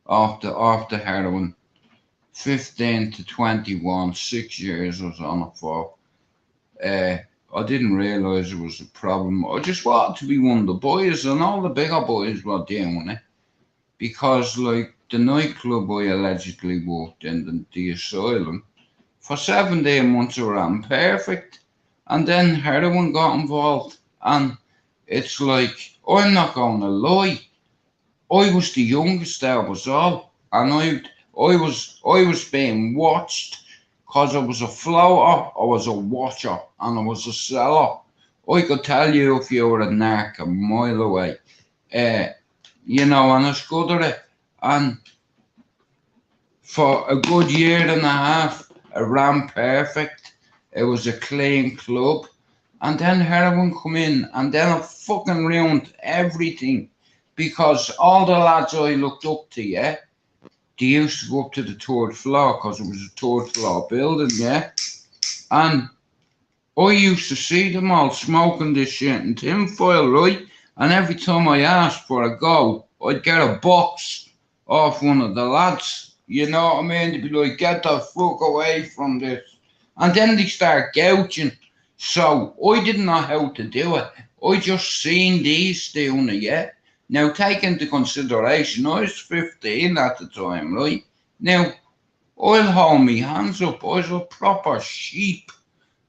off the heroin. 15 to 21, 6 years I was on it for. I didn't realise it was a problem. I just wanted to be one of the boys, and all the bigger boys were doing it. Because, like, the nightclub I allegedly worked in, the asylum, for 17 months I ran perfect. And then heroin got involved. And it's like, I'm not going to lie, I was the youngest out of us all. And I was being watched. Because I was a floater, I was a watcher, and I was a seller. I could tell you if you were a narc a mile away. You know, and I was good at it. And for a good year and a half, I ran perfect. It was a clean club. And then heroin come in, and then I fucking ruined everything. Because all the lads I looked up to, yeah, they used to go up to the 3rd floor, because it was a 3rd floor building, yeah. And I used to see them all smoking this shit in tinfoil, right? And every time I asked for a go, I'd get a box off one of the lads. You know what I mean? They'd be like, get the fuck away from this. And then they start gouging. So I didn't know how to do it. I just seen these doing it, yeah? Now, take into consideration, I was 15 at the time, right? Now, I'll hold me hands up. I was a proper sheep,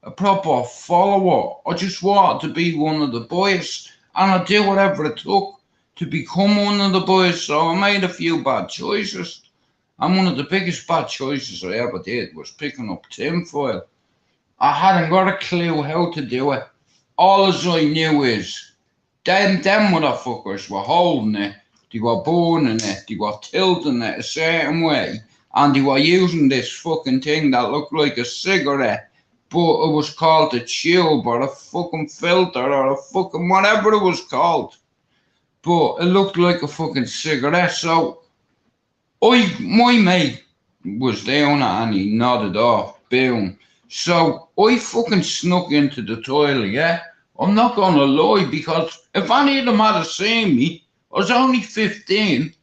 a proper follower. I just wanted to be one of the boys, and I'd do whatever it took to become one of the boys. So I made a few bad choices. And one of the biggest bad choices I ever did was picking up tinfoil. I hadn't got a clue how to do it. All I knew is them motherfuckers were holding it, they were burning it, they were tilting it a certain way, and they were using this fucking thing that looked like a cigarette, but it was called a tube or a fucking filter or a fucking whatever it was called. But it looked like a fucking cigarette, so my mate was down it and he nodded off, boom. So I fucking snuck into the toilet, yeah? I'm not going to lie, because if any of them had seen me, I was only 15,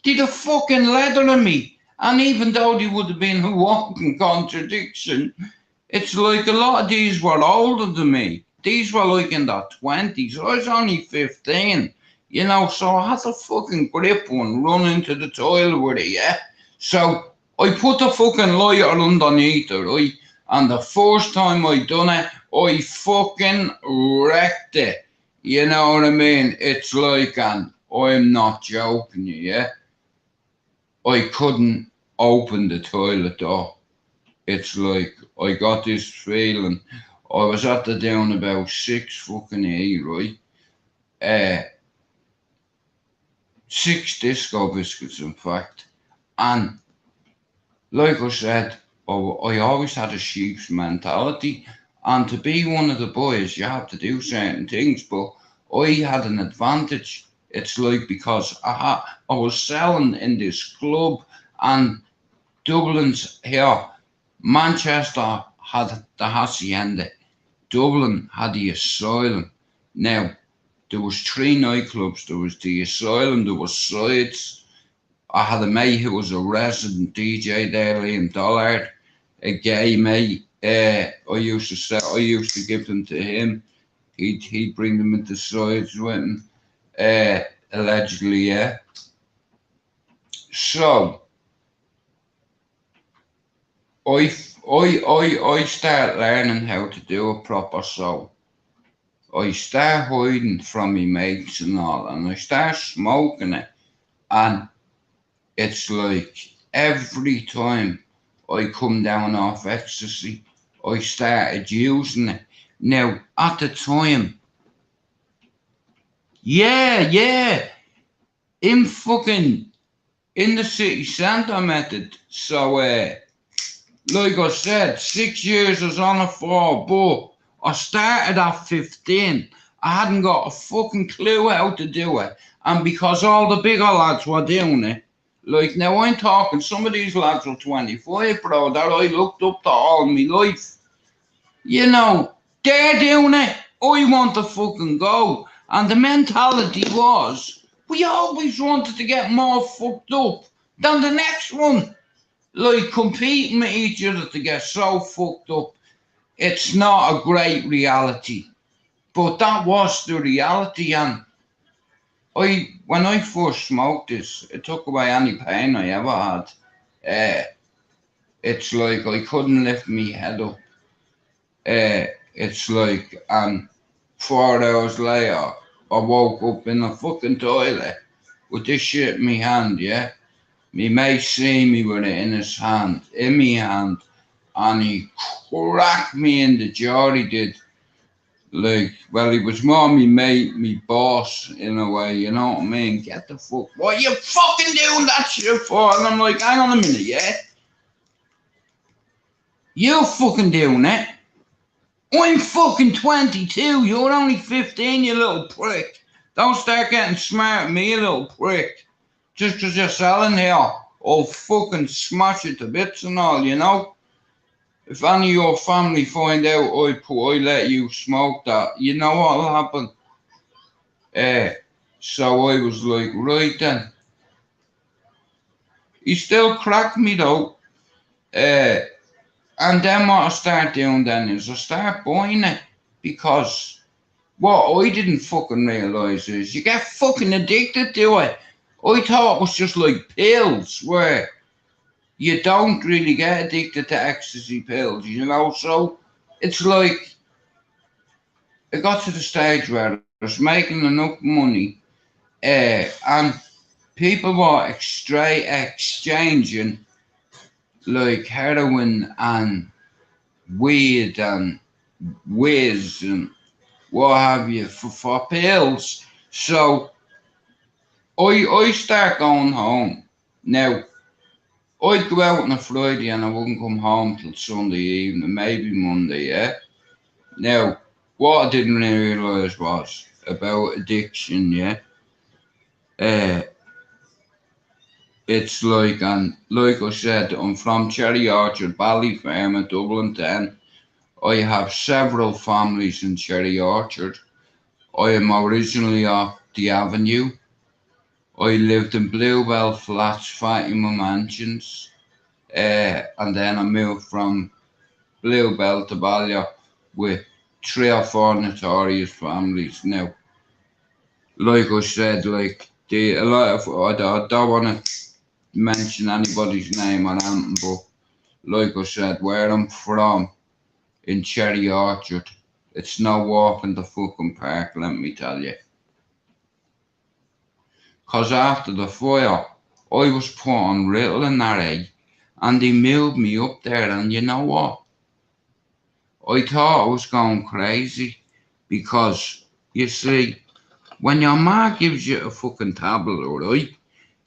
they'd have fucking leathered me. And even though they would have been a walking contradiction, it's like a lot of these were older than me. These were like in their 20s. I was only 15, you know, so I had to fucking grip one, run into the toilet with it, yeah? So I put the fucking lighter underneath it, right? And the first time I done it, I fucking wrecked it. You know what I mean? It's like, and I'm not joking you, yeah? I couldn't open the toilet door. It's like, I got this feeling. I was at the down about 6 fucking 8, right? 6 disco biscuits, in fact. And like I said, I always had a sheep's mentality, And to be one of the boys, you have to do certain things. But I had an advantage. It's like because I was selling in this club, and Dublin's here. Manchester had the Hacienda. Dublin had the Asylum. Now, there was 3 nightclubs. There was the Asylum, there was Sides. I had a mate who was a resident DJ there, Liam Dollard, a gay mate. I used to give them to him. He'd bring them into Sides with him. Allegedly, yeah. So I start learning how to do a proper soul. I start hiding from my mates and all, and I start smoking it, and it's like every time I come down off ecstasy, I started using it. Now, at the time, yeah, in the city centre method. So, like I said, 6 years was on it for, but I started at 15. I hadn't got a fucking clue how to do it. And because all the bigger lads were doing it, like now I'm talking, some of these lads were 25, bro, that I looked up to all my life. You know, they're doing it. I want to fucking go. And the mentality was, we always wanted to get more fucked up than the next one. Like competing with each other to get so fucked up. It's not a great reality. But that was the reality, and when I first smoked this, it took away any pain I ever had. It's like I couldn't lift my head up. It's like, and 4 hours later, I woke up in the fucking toilet with this shit in my hand, yeah? Me mate see me with it in my hand, and he cracked me in the jaw, he did. Like, well, he was more me mate, me boss, in a way, you know what I mean? Get the fuck, what are you fucking doing that shit for? And I'm like, hang on a minute, yeah? You fucking doing it? I'm fucking 22, you're only 15, you little prick. Don't start getting smart at me, you little prick. Just because you're selling here, I'll fucking smash it to bits and all, you know? If any of your family find out I let you smoke that, you know what'll happen? So I was like, right then. He still cracked me though. And then what I start doing then is I start buying it, because what I didn't fucking realise is you get fucking addicted to it. I thought it was just like pills, where you don't really get addicted to ecstasy pills, you know? So it's like, it got to the stage where I was making enough money, and people were exchanging like heroin and weed and whiz and what have you for pills. So I start going home. Now, I'd go out on a Friday and I wouldn't come home till Sunday evening, maybe Monday, yeah? Now, what I didn't realise was about addiction, yeah? It's like, and like I said, I'm from Cherry Orchard, Ballyfermot, Dublin 10. I have several families in Cherry Orchard. I am originally off the Avenue. I lived in Bluebell Flats, Fatima Mansions, and then I moved from Bluebell to Balliol with 3 or 4 notorious families. Now, like I said, like a lot of, I don't want to mention anybody's name or anything, but like I said, where I'm from in Cherry Orchard, it's no walk in the fucking park, let me tell you. Cause after the fire, I was put on Ritalin that and they moved me up there, and you know what? I thought I was going crazy, because you see, when your ma gives you a fucking tablet, right,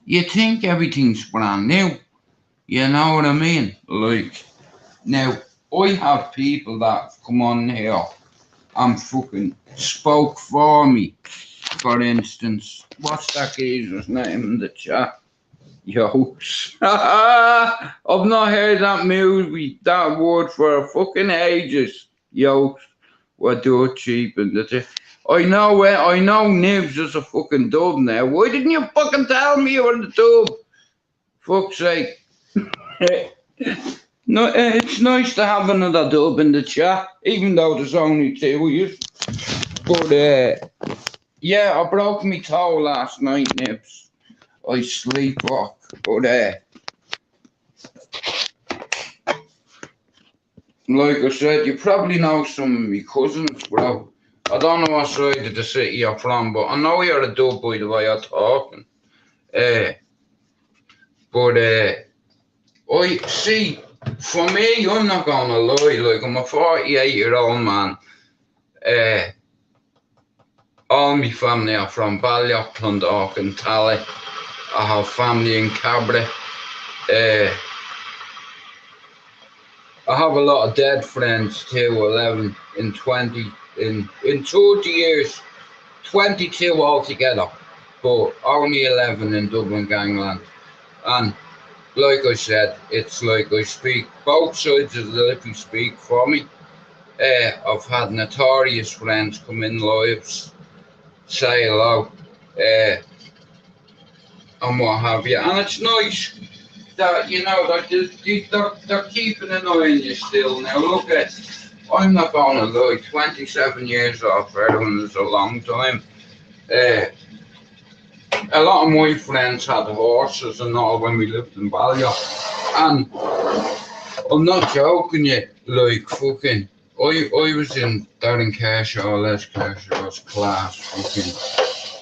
you think everything's brand new. You know what I mean? Like, now, I have people that have come on here and fucking spoke for me. For instance, what's that geezer's name in the chat? Yokes. I've not heard that word for a fucking ages. Yokes. We're dirt cheap and that's it. I know Nibs is a fucking dub now. Why didn't you fucking tell me you were the dub? Fuck's sake. No, it's nice to have another dub in the chat, even though there's only 2 of you. But yeah, I broke my toe last night, Nibs. I sleepwalk, but like I said, you probably know some of my cousins, bro. I don't know what side of the city you're from, but I know you're a dub by the way you're talking. But I see, for me, I'm not gonna lie, like I'm a 48-year-old man. All my family are from Balliol, Clondalk and Tally. I have family in Cabra. I have a lot of dead friends too, 11 in 20, in 30 years, 22 altogether, but only 11 in Dublin gangland. And like I said, it's like I speak, both sides of the lippy speak for me. I've had notorious friends come in lives, say hello, and what have you. And it's nice that, you know, that they're keeping an eye on you still. Now look at, I'm not gonna lie, 27 years off heroin is a long time. A lot of my friends had horses and all when we lived in Balliol, and I'm not joking you, like fucking, I was in Darren Kershaw, Les Kershaw's class, fucking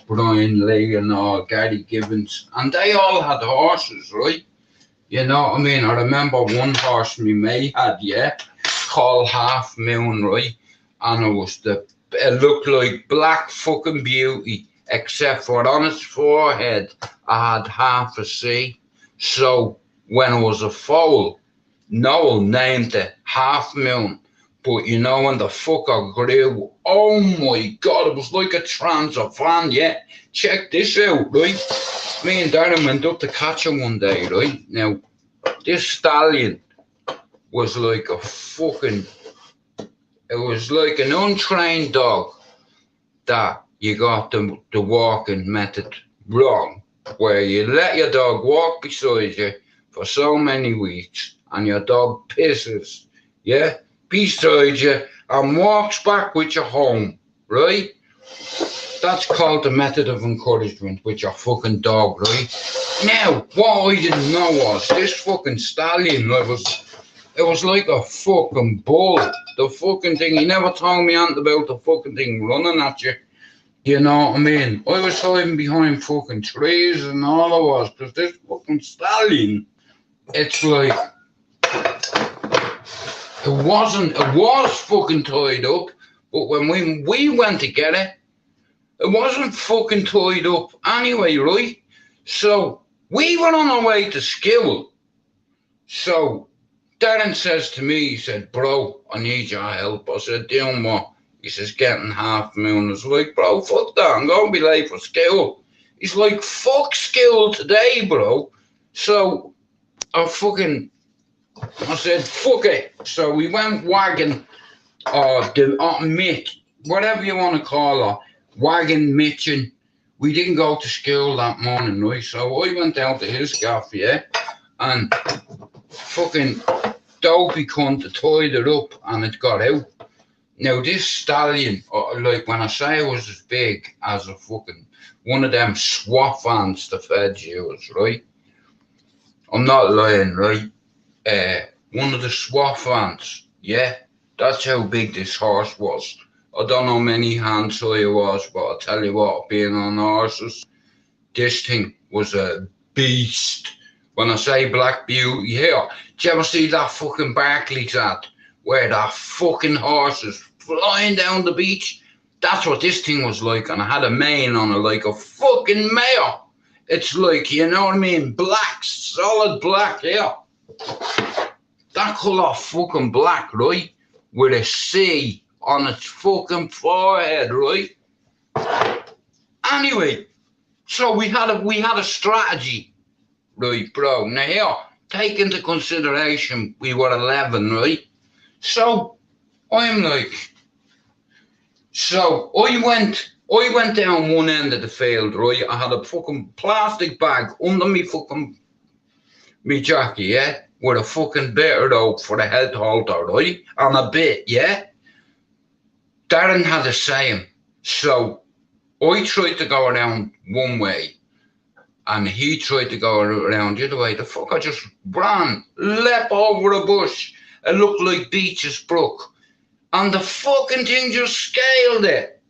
Brian Lee and all, Gary Gibbons, and they all had horses, right? You know what I mean? I remember one horse me mate had, yeah, called Half Moon, right? And it looked like black fucking beauty, except for on its forehead, I had half a C. So when it was a foal, Noel named it Half Moon. But you know, when the fucker grew, oh my God, it was like a Transafan, yeah. Check this out, right? Me and Darren went up to catch him one day, right? Now, this stallion was like a fucking, it was like an untrained dog that you got the walking method wrong, where you let your dog walk beside you for so many weeks and your dog pisses, yeah, beside you and walks back with you home, right? That's called the method of encouragement with your fucking dog, right? Now, what I didn't know was this fucking stallion, it was like a fucking bull. The fucking thing, he never told me anything about the fucking thing running at you. You know what I mean? I was hiding behind fucking trees and all I was, because this fucking stallion, it's like, it was fucking tied up, but when we went to get it, it wasn't fucking tied up anyway, right? So we were on our way to school. So Darren says to me, he said, bro, I need your help. I said, doing what? He says, getting Half Moon. I was like, bro, fuck that, I'm going to be late for school. He's like, fuck school today, bro. So I said, fuck it. So we went wagon, or Mick, whatever you want to call her, wagon mitching. We didn't go to school that morning, right? So I went down to his gaff, yeah, and fucking dopey cunt tied it up and it got out. Now this stallion, like when I say it was as big as a fucking one of them SWAT vans the feds use, right? I'm not lying, right? One of the SWAT vans, yeah, that's how big this horse was. I don't know how many hands it was, but I'll tell you what, being on horses, this thing was a beast. When I say Black Beauty here, did you ever see that fucking Barclays ad where that fucking horse is flying down the beach? That's what this thing was like, and I had a mane on it like a fucking mare. It's like, you know what I mean, black, solid black, yeah. that colour fucking black, right? With a C on its fucking forehead, right? Anyway, so we had a strategy, right, bro? Now here, take into consideration we were 11, right? So I'm like, so I went down one end of the field, right? I had a fucking plastic bag under me jacket, yeah, with a fucking bit of rope for the head holder, right? And a bit, yeah. Darren had the same. So I tried to go around one way, and he tried to go around the other way. The fucker just ran, leapt over a bush. It looked like Beach's Brook. And the fucking thing just scaled it.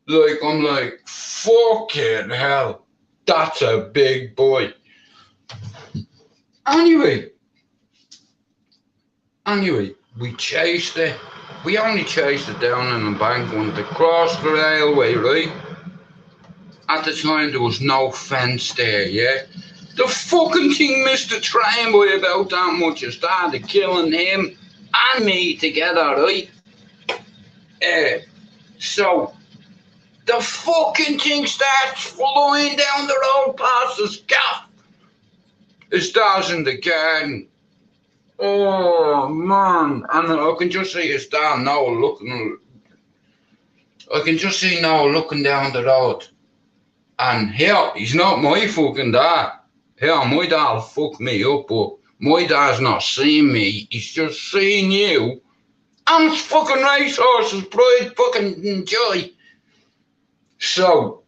Like, I'm like, fucking hell, that's a big boy. Anyway, we chased it. We only chased it down an embankment across the railway, right? At the time, there was no fence there, yeah? The fucking thing missed the train by about that much. It started killing him and me together, right? So, the fucking thing starts flying down the road past the gaff. It starts in the garden. Oh, man. And I can just see his dad now looking. I can just see Noah looking down the road. And here, he's not my fucking dad. Here, my dad fucked me up, but my dad's not seeing me. He's just seeing you. And it's fucking racehorses, pride, fucking joy. So,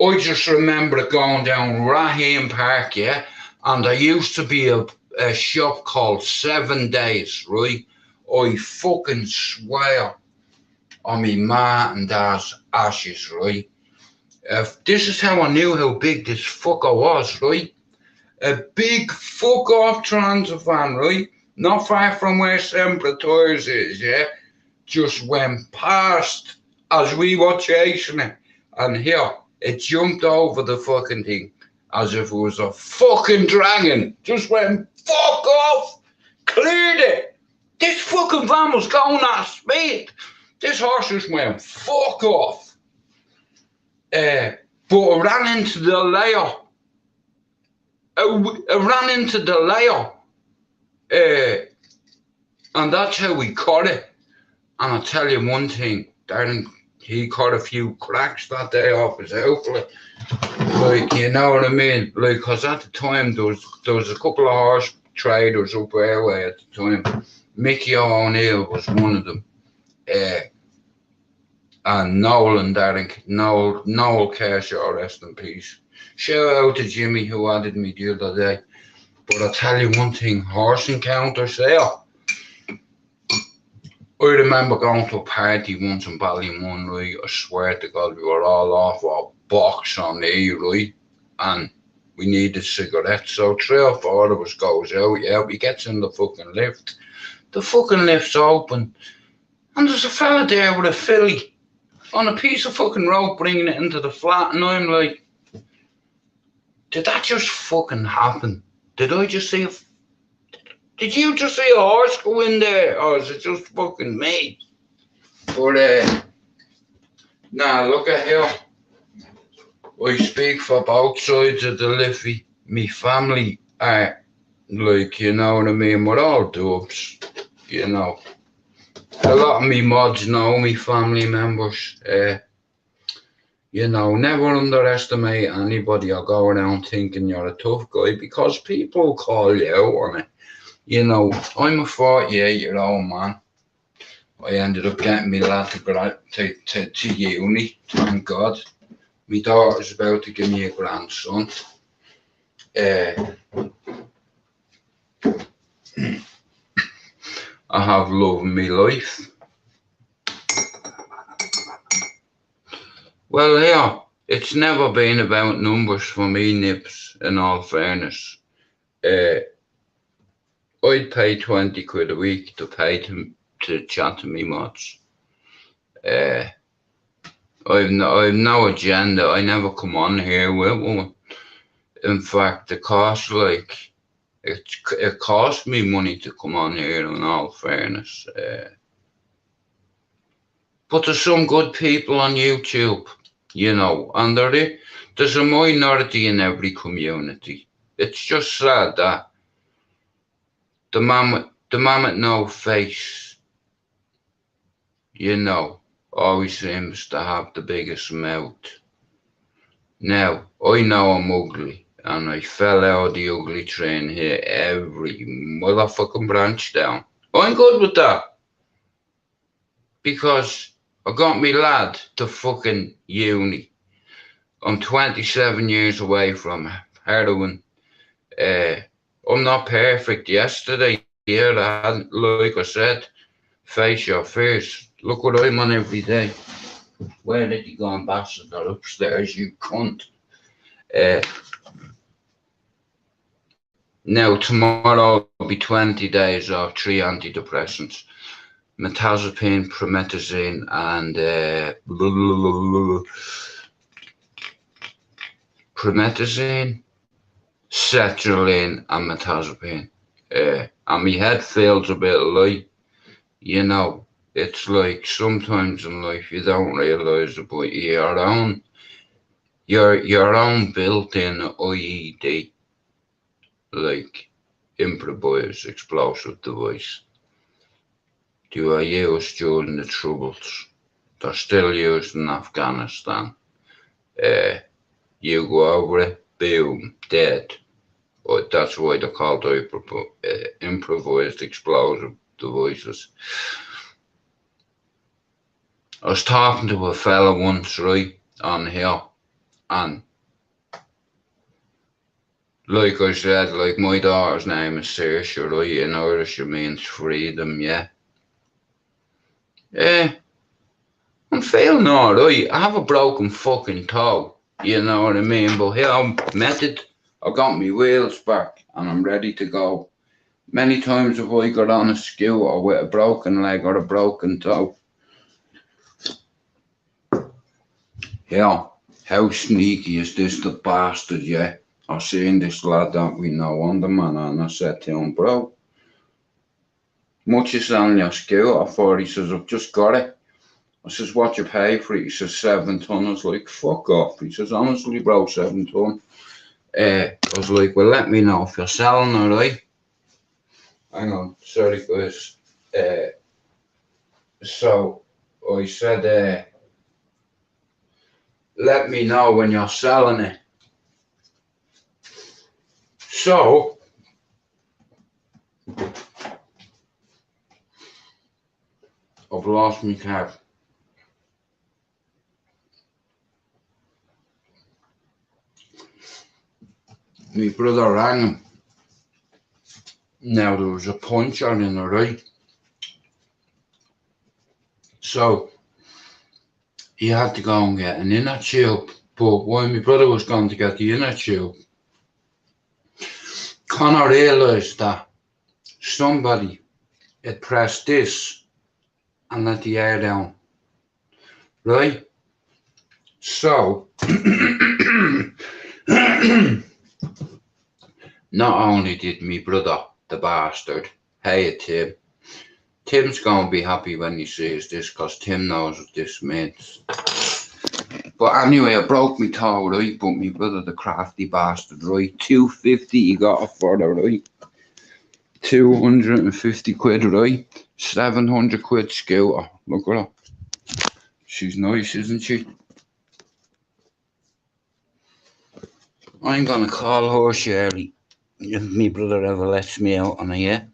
I just remember going down Raheem Park, yeah? And there used to be a shop called 7 Days, right? I fucking swear on me ma and dad's ashes, right? This is how I knew how big this fucker was, right? A big fuck off transit van, right? Not far from where Sempre Tires is, yeah? Just went past as we were chasing it. And here, it jumped over the fucking thing as if it was a fucking dragon. Just went fuck off, cleared it. This fucking van was going at speed. This horse just went fuck off. But I ran into the layer. I ran into the layer. And that's how we caught it. And I'll tell you one thing, Darren, he caught a few cracks that day off his outfit. Like, you know what I mean? Like, because at the time, there was a couple of horse traders up Airway at the time. Mickey O'Neill was one of them. And Noel and Darren, Noel Kershaw, rest in peace. Shout out to Jimmy who added me the other day. But I'll tell you one thing, horse encounters there. I remember going to a party once in Ballymun, right? I swear to God, we were all off our box on E, right? And we needed cigarettes. So 3 or 4 of us goes out, yeah, we gets in the fucking lift. The fucking lift's open. And there's a fella there with a filly on a piece of fucking rope bringing it into the flat. And I'm like, did that just fucking happen? Did I just see did you just see a horse go in there? Or is it just fucking me? But, nah, look at here. I speak for both sides of the Liffey. Me family are, like, you know what I mean? We're all dubs, you know. A lot of me mods know me family members. You know, never underestimate anybody or go around thinking you're a tough guy because people call you out on it. You know, I'm a 48-year-old man. I ended up getting me lad to uni, thank God. My daughter's about to give me a grandson. I have love in my life. Well, yeah, it's never been about numbers for me, Nips, in all fairness. I'd pay 20 quid a week to chat to me mods. I've no agenda. I never come on here with one. In fact, the cost, like, It cost me money to come on here, in all fairness. But there's some good people on YouTube, you know, and there's a minority in every community. It's just sad that the man with no face, you know, always seems to have the biggest mouth. Now, I know I'm ugly, and I fell out of the ugly train here every motherfucking branch down. I'm good with that, because I got me lad to fucking uni. I'm 27 years away from heroin. I'm not perfect. Yesterday, yeah, I hadn't, like I said, face your fears. Look what I'm on every day. Where did you go, ambassador? Upstairs, you cunt. Now, tomorrow will be 20 days of 3 antidepressants. Metazapine, promethazine, and promethazine, sertraline, and metazapine. And my head feels a bit light. You know, it's like sometimes in life you don't realise it, but your own built-in IED, like improvised explosive device, they were used during the Troubles. They're still used in Afghanistan. You go over it, boom, dead. But that's why they're called improvised explosive devices. I was talking to a fella once, right, on here, and like I said, like my daughter's name is Saoirse, right? In Irish it means freedom, yeah. I'm feeling alright. I have a broken fucking toe, you know what I mean? But here I'm method. I got my wheels back and I'm ready to go. Many times have I got on a scooter with a broken leg or a broken toe. Yeah, how sneaky is this, the bastard, yeah? I seen this lad that we know on the man, and I said to him, bro, much is on your scooter for? He says, I've just got it. I says, what you pay for it? He says, 7 ton. I was like, fuck off. He says, honestly, bro, 7 ton. I was like, well, let me know if you're selling, alright? Hang on, sorry guys. So I said, let me know when you're selling it. So I've lost my card. My brother rang him. Now there was a puncture in the right. So he had to go and get an inner tube. But while my brother was going to get the inner tube, Connor realised that somebody had pressed this and let the air down. Right? So not only did my brother, the bastard, hey Tim. Tim's gonna be happy when he sees this, because Tim knows what this means. But anyway, I broke my toe, right? But my brother, the crafty bastard, right? 250 he got it for her, right? 250 quid, right? 700 quid scooter. Look at her. She's nice, isn't she? I'm gonna call her Shirley, if my brother ever lets me out on her, yeah?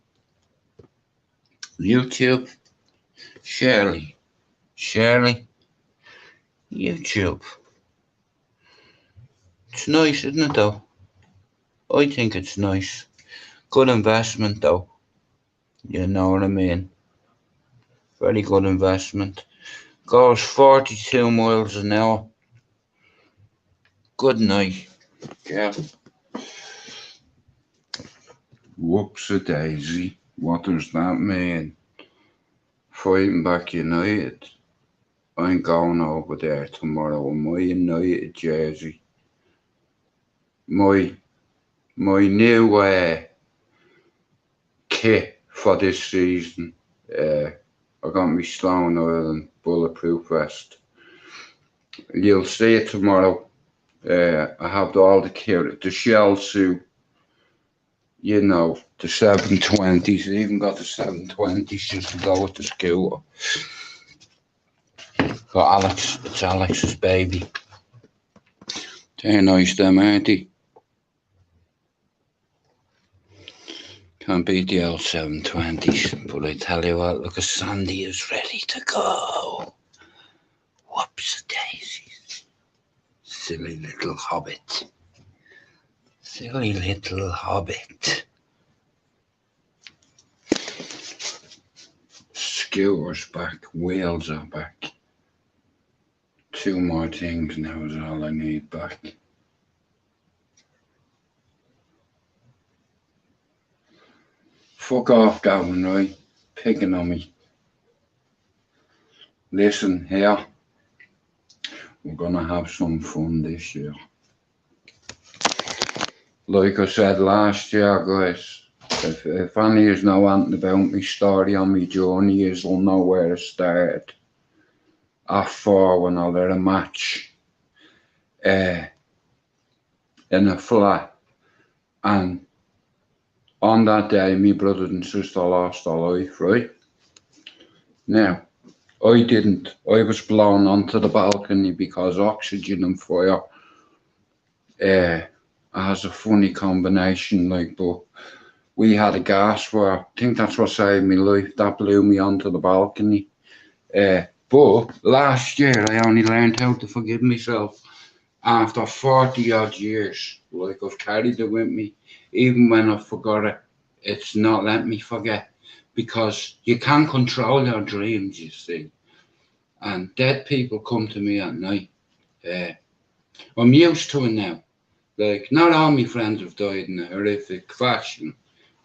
YouTube, Shirley, YouTube. It's nice, isn't it though? I think it's nice. Good investment though. You know what I mean? Very good investment. Goes 42 miles an hour. Good night. Yeah. Whoops-a-daisy. What does that mean? Fightingbackunited. I'm going over there tomorrow in my United jersey. My new kit for this season. I got my Sloan oil and bulletproof vest. You'll see it tomorrow. I have all the kit, the shell suit, you know, the 720s. I even got the 720s just to go with the scooter. Got Alex, it's Alex's baby. They're nice, them, aren't they? Can't beat the old 720s, but I tell you what, look at Sandy is ready to go. Whoops daisies. Silly little hobbit. Silly little hobbit. Skewers back, wheels are back. 2 more things now is all I need back. Fuck off, Gavin, right? Picking on me. Listen, here. We're gonna have some fun this year. Like I said last year, guys, if any of you know anything about my story on my journey, you'll know where it started. At 4 when I led a match in a flat, and on that day my brother and sister lost their life, right? Now, I didn't. I was blown onto the balcony because oxygen and fire has a funny combination, like, but we had a gas fire. I think that's what saved my life. That blew me onto the balcony. But last year I only learned how to forgive myself after 40 odd years. Like, I've carried it with me. Even when I forgot it, it's not let me forget. Because you can't control your dreams, you see. And dead people come to me at night. I'm used to it now. Like, not all my friends have died in a horrific fashion.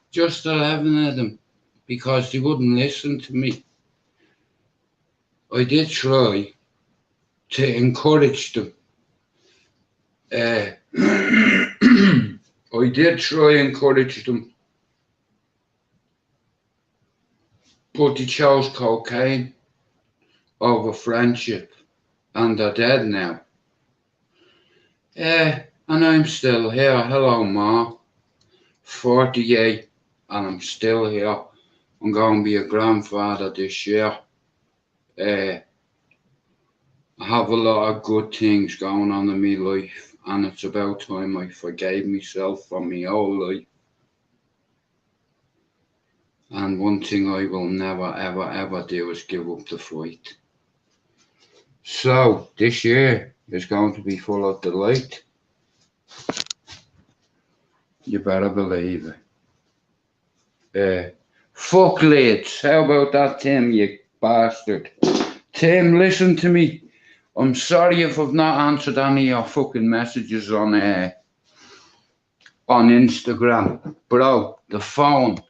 Just 11 of them. Because they wouldn't listen to me. I did try to encourage them. I did try to encourage them. But they chose cocaine over friendship. And they're dead now. And I'm still here. Hello, Ma. 48, and I'm still here. I'm going to be a grandfather this year. I have a lot of good things going on in my life, and it's about time I forgave myself for my whole life. And one thing I will never, ever, ever do is give up the fight. So, this year is going to be full of delight. You better believe it. Fuck Leeds. How about that, Tim, you bastard? Tim, listen to me. I'm sorry if I've not answered any of your fucking messages on Instagram. Bro, the phone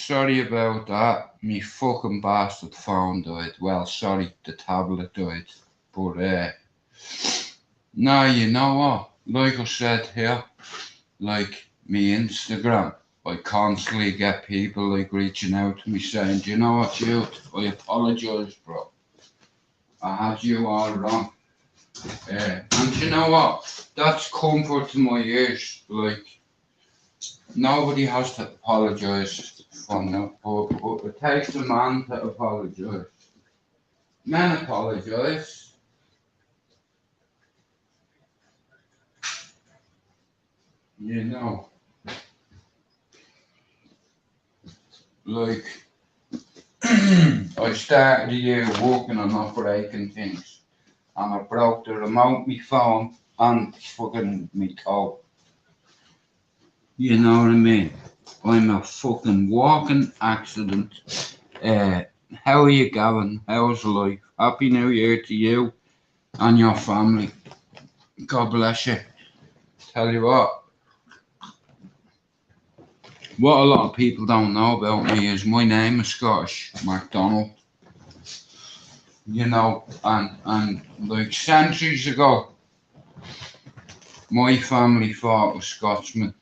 sorry about that. Me fucking bastard phone died. Well, sorry, the tablet died. But, nah, you know what? Like I said here, like me Instagram, I constantly get people like reaching out to me saying, do you know what, dude? I apologise, bro. I had you all wrong. And you know what? That's comfort to my ears. Like, nobody has to apologise for no, but it takes a man to apologise. Men apologise. You know, like, I started the year working on operating things, and I broke the remote, me phone, and fucking me toe. You know what I mean? I'm a fucking walking accident. How are you going? How's life? Happy New Year to you and your family. God bless you. Tell you what a lot of people don't know about me is my name is Scottish MacDonald. You know, and like centuries ago, my family fought with Scotsmen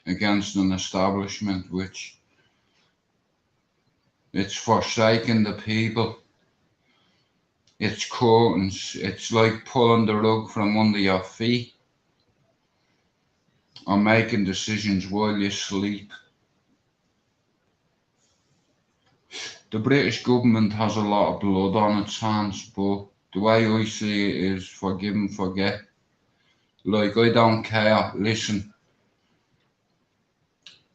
against an establishment which it's forsaken the people. It's curtains. It's like pulling the rug from under your feet or making decisions while you sleep. The British government has a lot of blood on its hands, but the way I see it is forgive and forget. Like, I don't care. Listen,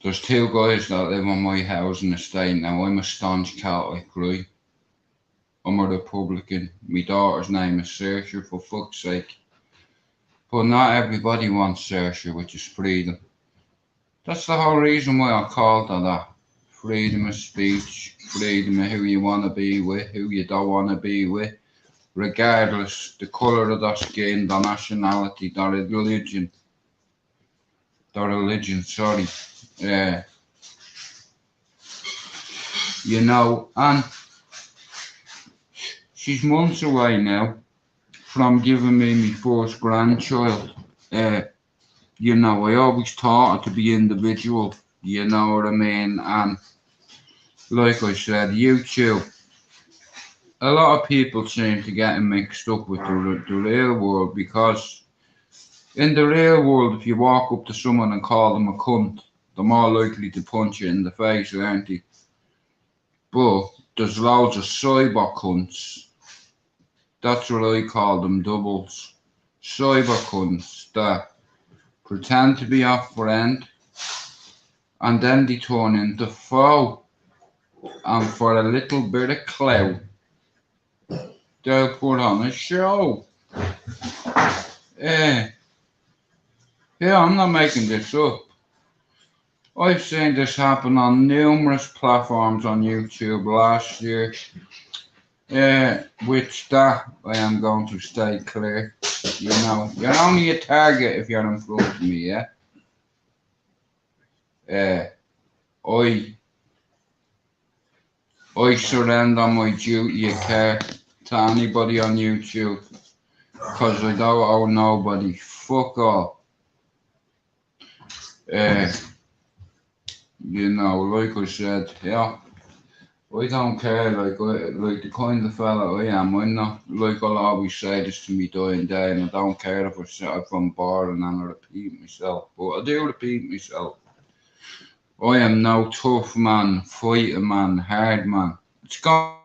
there's two guys that live on my housing estate now. I'm a staunch Catholic, right? I'm a Republican. My daughter's name is Saoirse, for fuck's sake. But not everybody wants Saoirse, which is freedom. That's the whole reason why I called her that. Freedom of speech, freedom of who you want to be with, who you don't want to be with, regardless the colour of their skin, their nationality, their religion, sorry. You know, and she's months away now from giving me my first grandchild. You know, I always taught her to be individual, you know what I mean? And like I said, YouTube, a lot of people seem to get mixed up with the real world, because in the real world, if you walk up to someone and call them a cunt, they're more likely to punch you in the face, aren't they? But there's loads of cyber cunts. That's what I call them, doubles. Cyber cunts that pretend to be your friend and then they turn into foe. And for a little bit of clout, they'll put on a show. Yeah, I'm not making this up. I've seen this happen on numerous platforms on YouTube last year. Which that I am going to stay clear. You know, you're only a target if you're in front of me, yeah? I surrender my duty of care to anybody on YouTube, because I don't owe nobody. Fuck off. You know, like I said, yeah, I don't care. Like the kind of fella I am, I'm not like I'll always say this to me dying day, and I don't care if I'm boring and I repeat myself, but I do repeat myself. I am no tough man, fighting man, hard man. It's gone.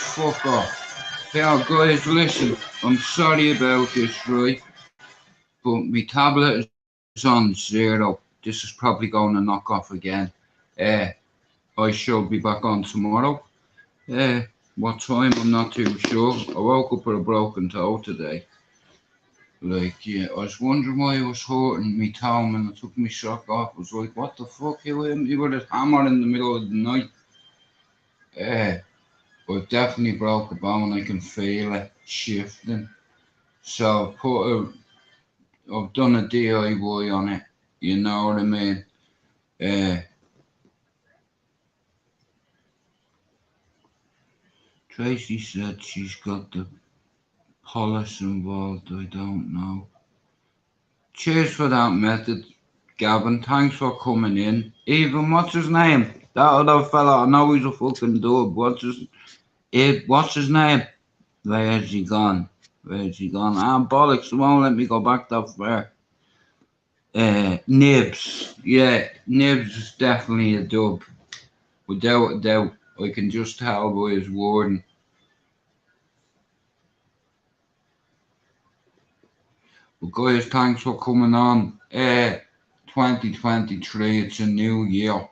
fuck off. Yeah, guys, listen, I'm sorry about this, right? But my tablet is on 0. This is probably going to knock off again. I shall be back on tomorrow. What time? I'm not too sure. I woke up with a broken toe today. Like, yeah, I was wondering why I was hurting me toe and I took my sock off. I was like, what the fuck? You hit me with a hammer in the middle of the night. I've definitely broke a bone. I can feel it shifting. So I've done a DIY on it. You know what I mean? Tracy said she's got the polish involved. I don't know. Cheers for that method, Gavin. Thanks for coming in. Even, what's his name? That other fella, I know he's a fucking dub. What's his name? Where's he gone? Ah, bollocks, it won't let me go back that far. Nibs. Yeah, Nibs is definitely a dub. Without a doubt. I can just tell by his wording. But guys, thanks for coming on. 2023, it's a new year.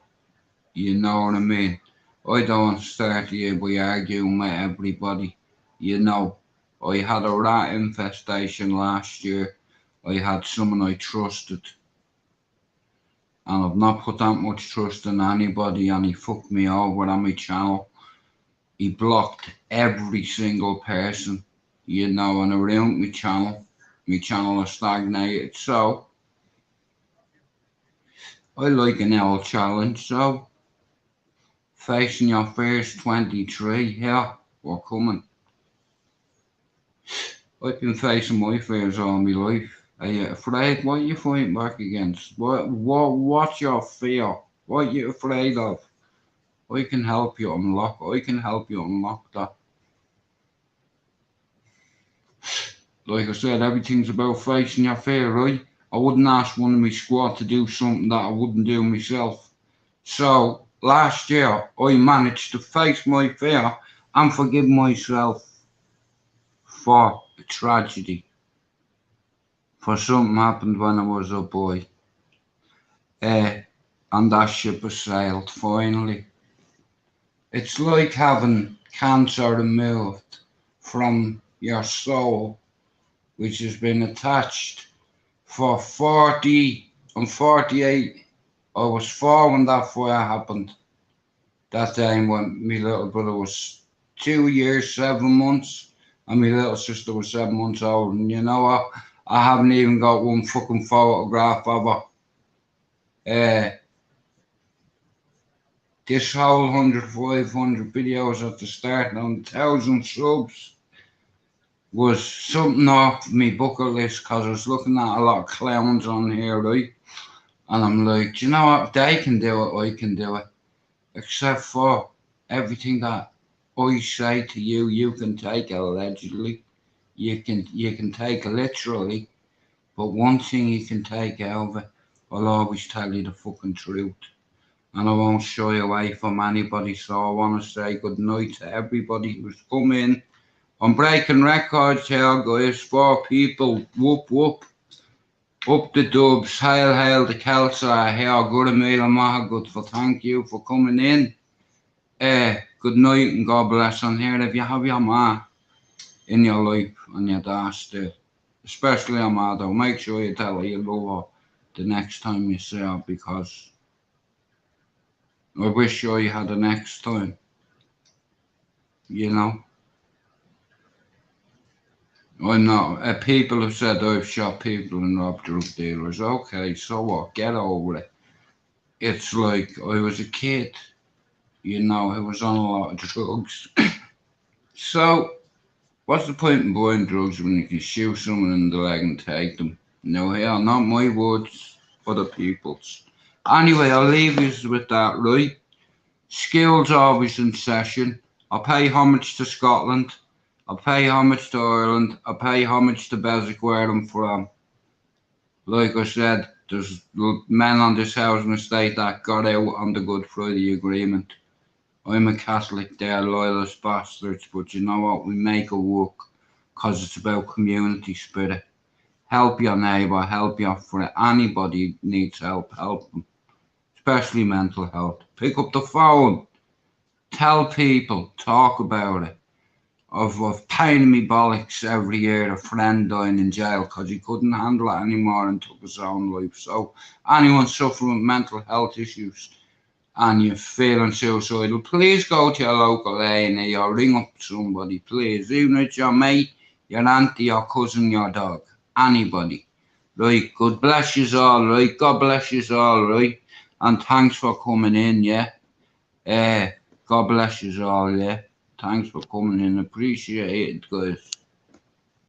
You know what I mean? I don't want to start the year by arguing with everybody. You know, I had a rat infestation last year. I had someone I trusted. And I've not put that much trust in anybody, and he fucked me over on my channel. He blocked every single person, you know, and around my channel has stagnated. So I like an L challenge. So facing your first 23, yeah, we're coming. I've been facing my fears all my life. Are you afraid? What are you fighting back against? What's your fear? What are you afraid of? I can help you unlock that. Like I said, everything's about facing your fear, right? I wouldn't ask one of my squad to do something that I wouldn't do myself. So last year, I managed to face my fear and forgive myself for a tragedy. For something happened when I was a boy. And that ship has sailed, finally. It's like having cancer removed from your soul, which has been attached for 40 and 48. I was 4 when that fire happened. That time when my little brother was 2 years, 7 months, and my little sister was 7 months old. And you know what? I haven't even got one fucking photograph of her. This whole 500 videos at the start and 1,000 subs was something off my bucket list, because I was looking at a lot of clowns on here, right? And I'm like, do you know what? If they can do it, I can do it. Except for everything that I say to you, you can take allegedly. You can take literally. But one thing you can take out of it, I'll always tell you the fucking truth. And I won't shy away from anybody. So I want to say good night to everybody who's come in. I'm breaking records here, guys. 4 people. Whoop, whoop. Up the dubs. Hail, hail the Kelsa. Here, good meal and Mahagut. For thank you for coming in. Good night and God bless. On here, if you have your ma in your life and your dad still, especially your ma, though, make sure you tell her you love her the next time you see her, because I wish you had the next time. You know, I'm not. People have said I've shot people and robbed drug dealers. Okay, so what? Get over it. It's like I was a kid. You know, I was on a lot of drugs. So, what's the point in buying drugs when you can shoot someone in the leg and take them? No, here, not my words, other people's. Anyway, I'll leave you with that, right? Skills always in session. I pay homage to Scotland. I pay homage to Ireland. I pay homage to Belgium, where I'm from. Like I said, there's men on this housing estate that got out on the Good Friday Agreement. I'm a Catholic, they're loyalist bastards, but you know what? We make it work because it's about community spirit. Help your neighbour, help your friend. Anybody needs help, help them. Especially mental health. Pick up the phone. Tell people. Talk about it. Of paining me bollocks every year, a friend dying in jail because he couldn't handle it anymore and took his own life. So anyone suffering with mental health issues and you're feeling suicidal, please go to your local A&E or ring up somebody, please. Even if it's your mate, your auntie, your cousin, your dog. Anybody. Right, God bless you all, right? God bless you all, right? And thanks for coming in, yeah? God bless you all, yeah? Thanks for coming in. Appreciate it, guys.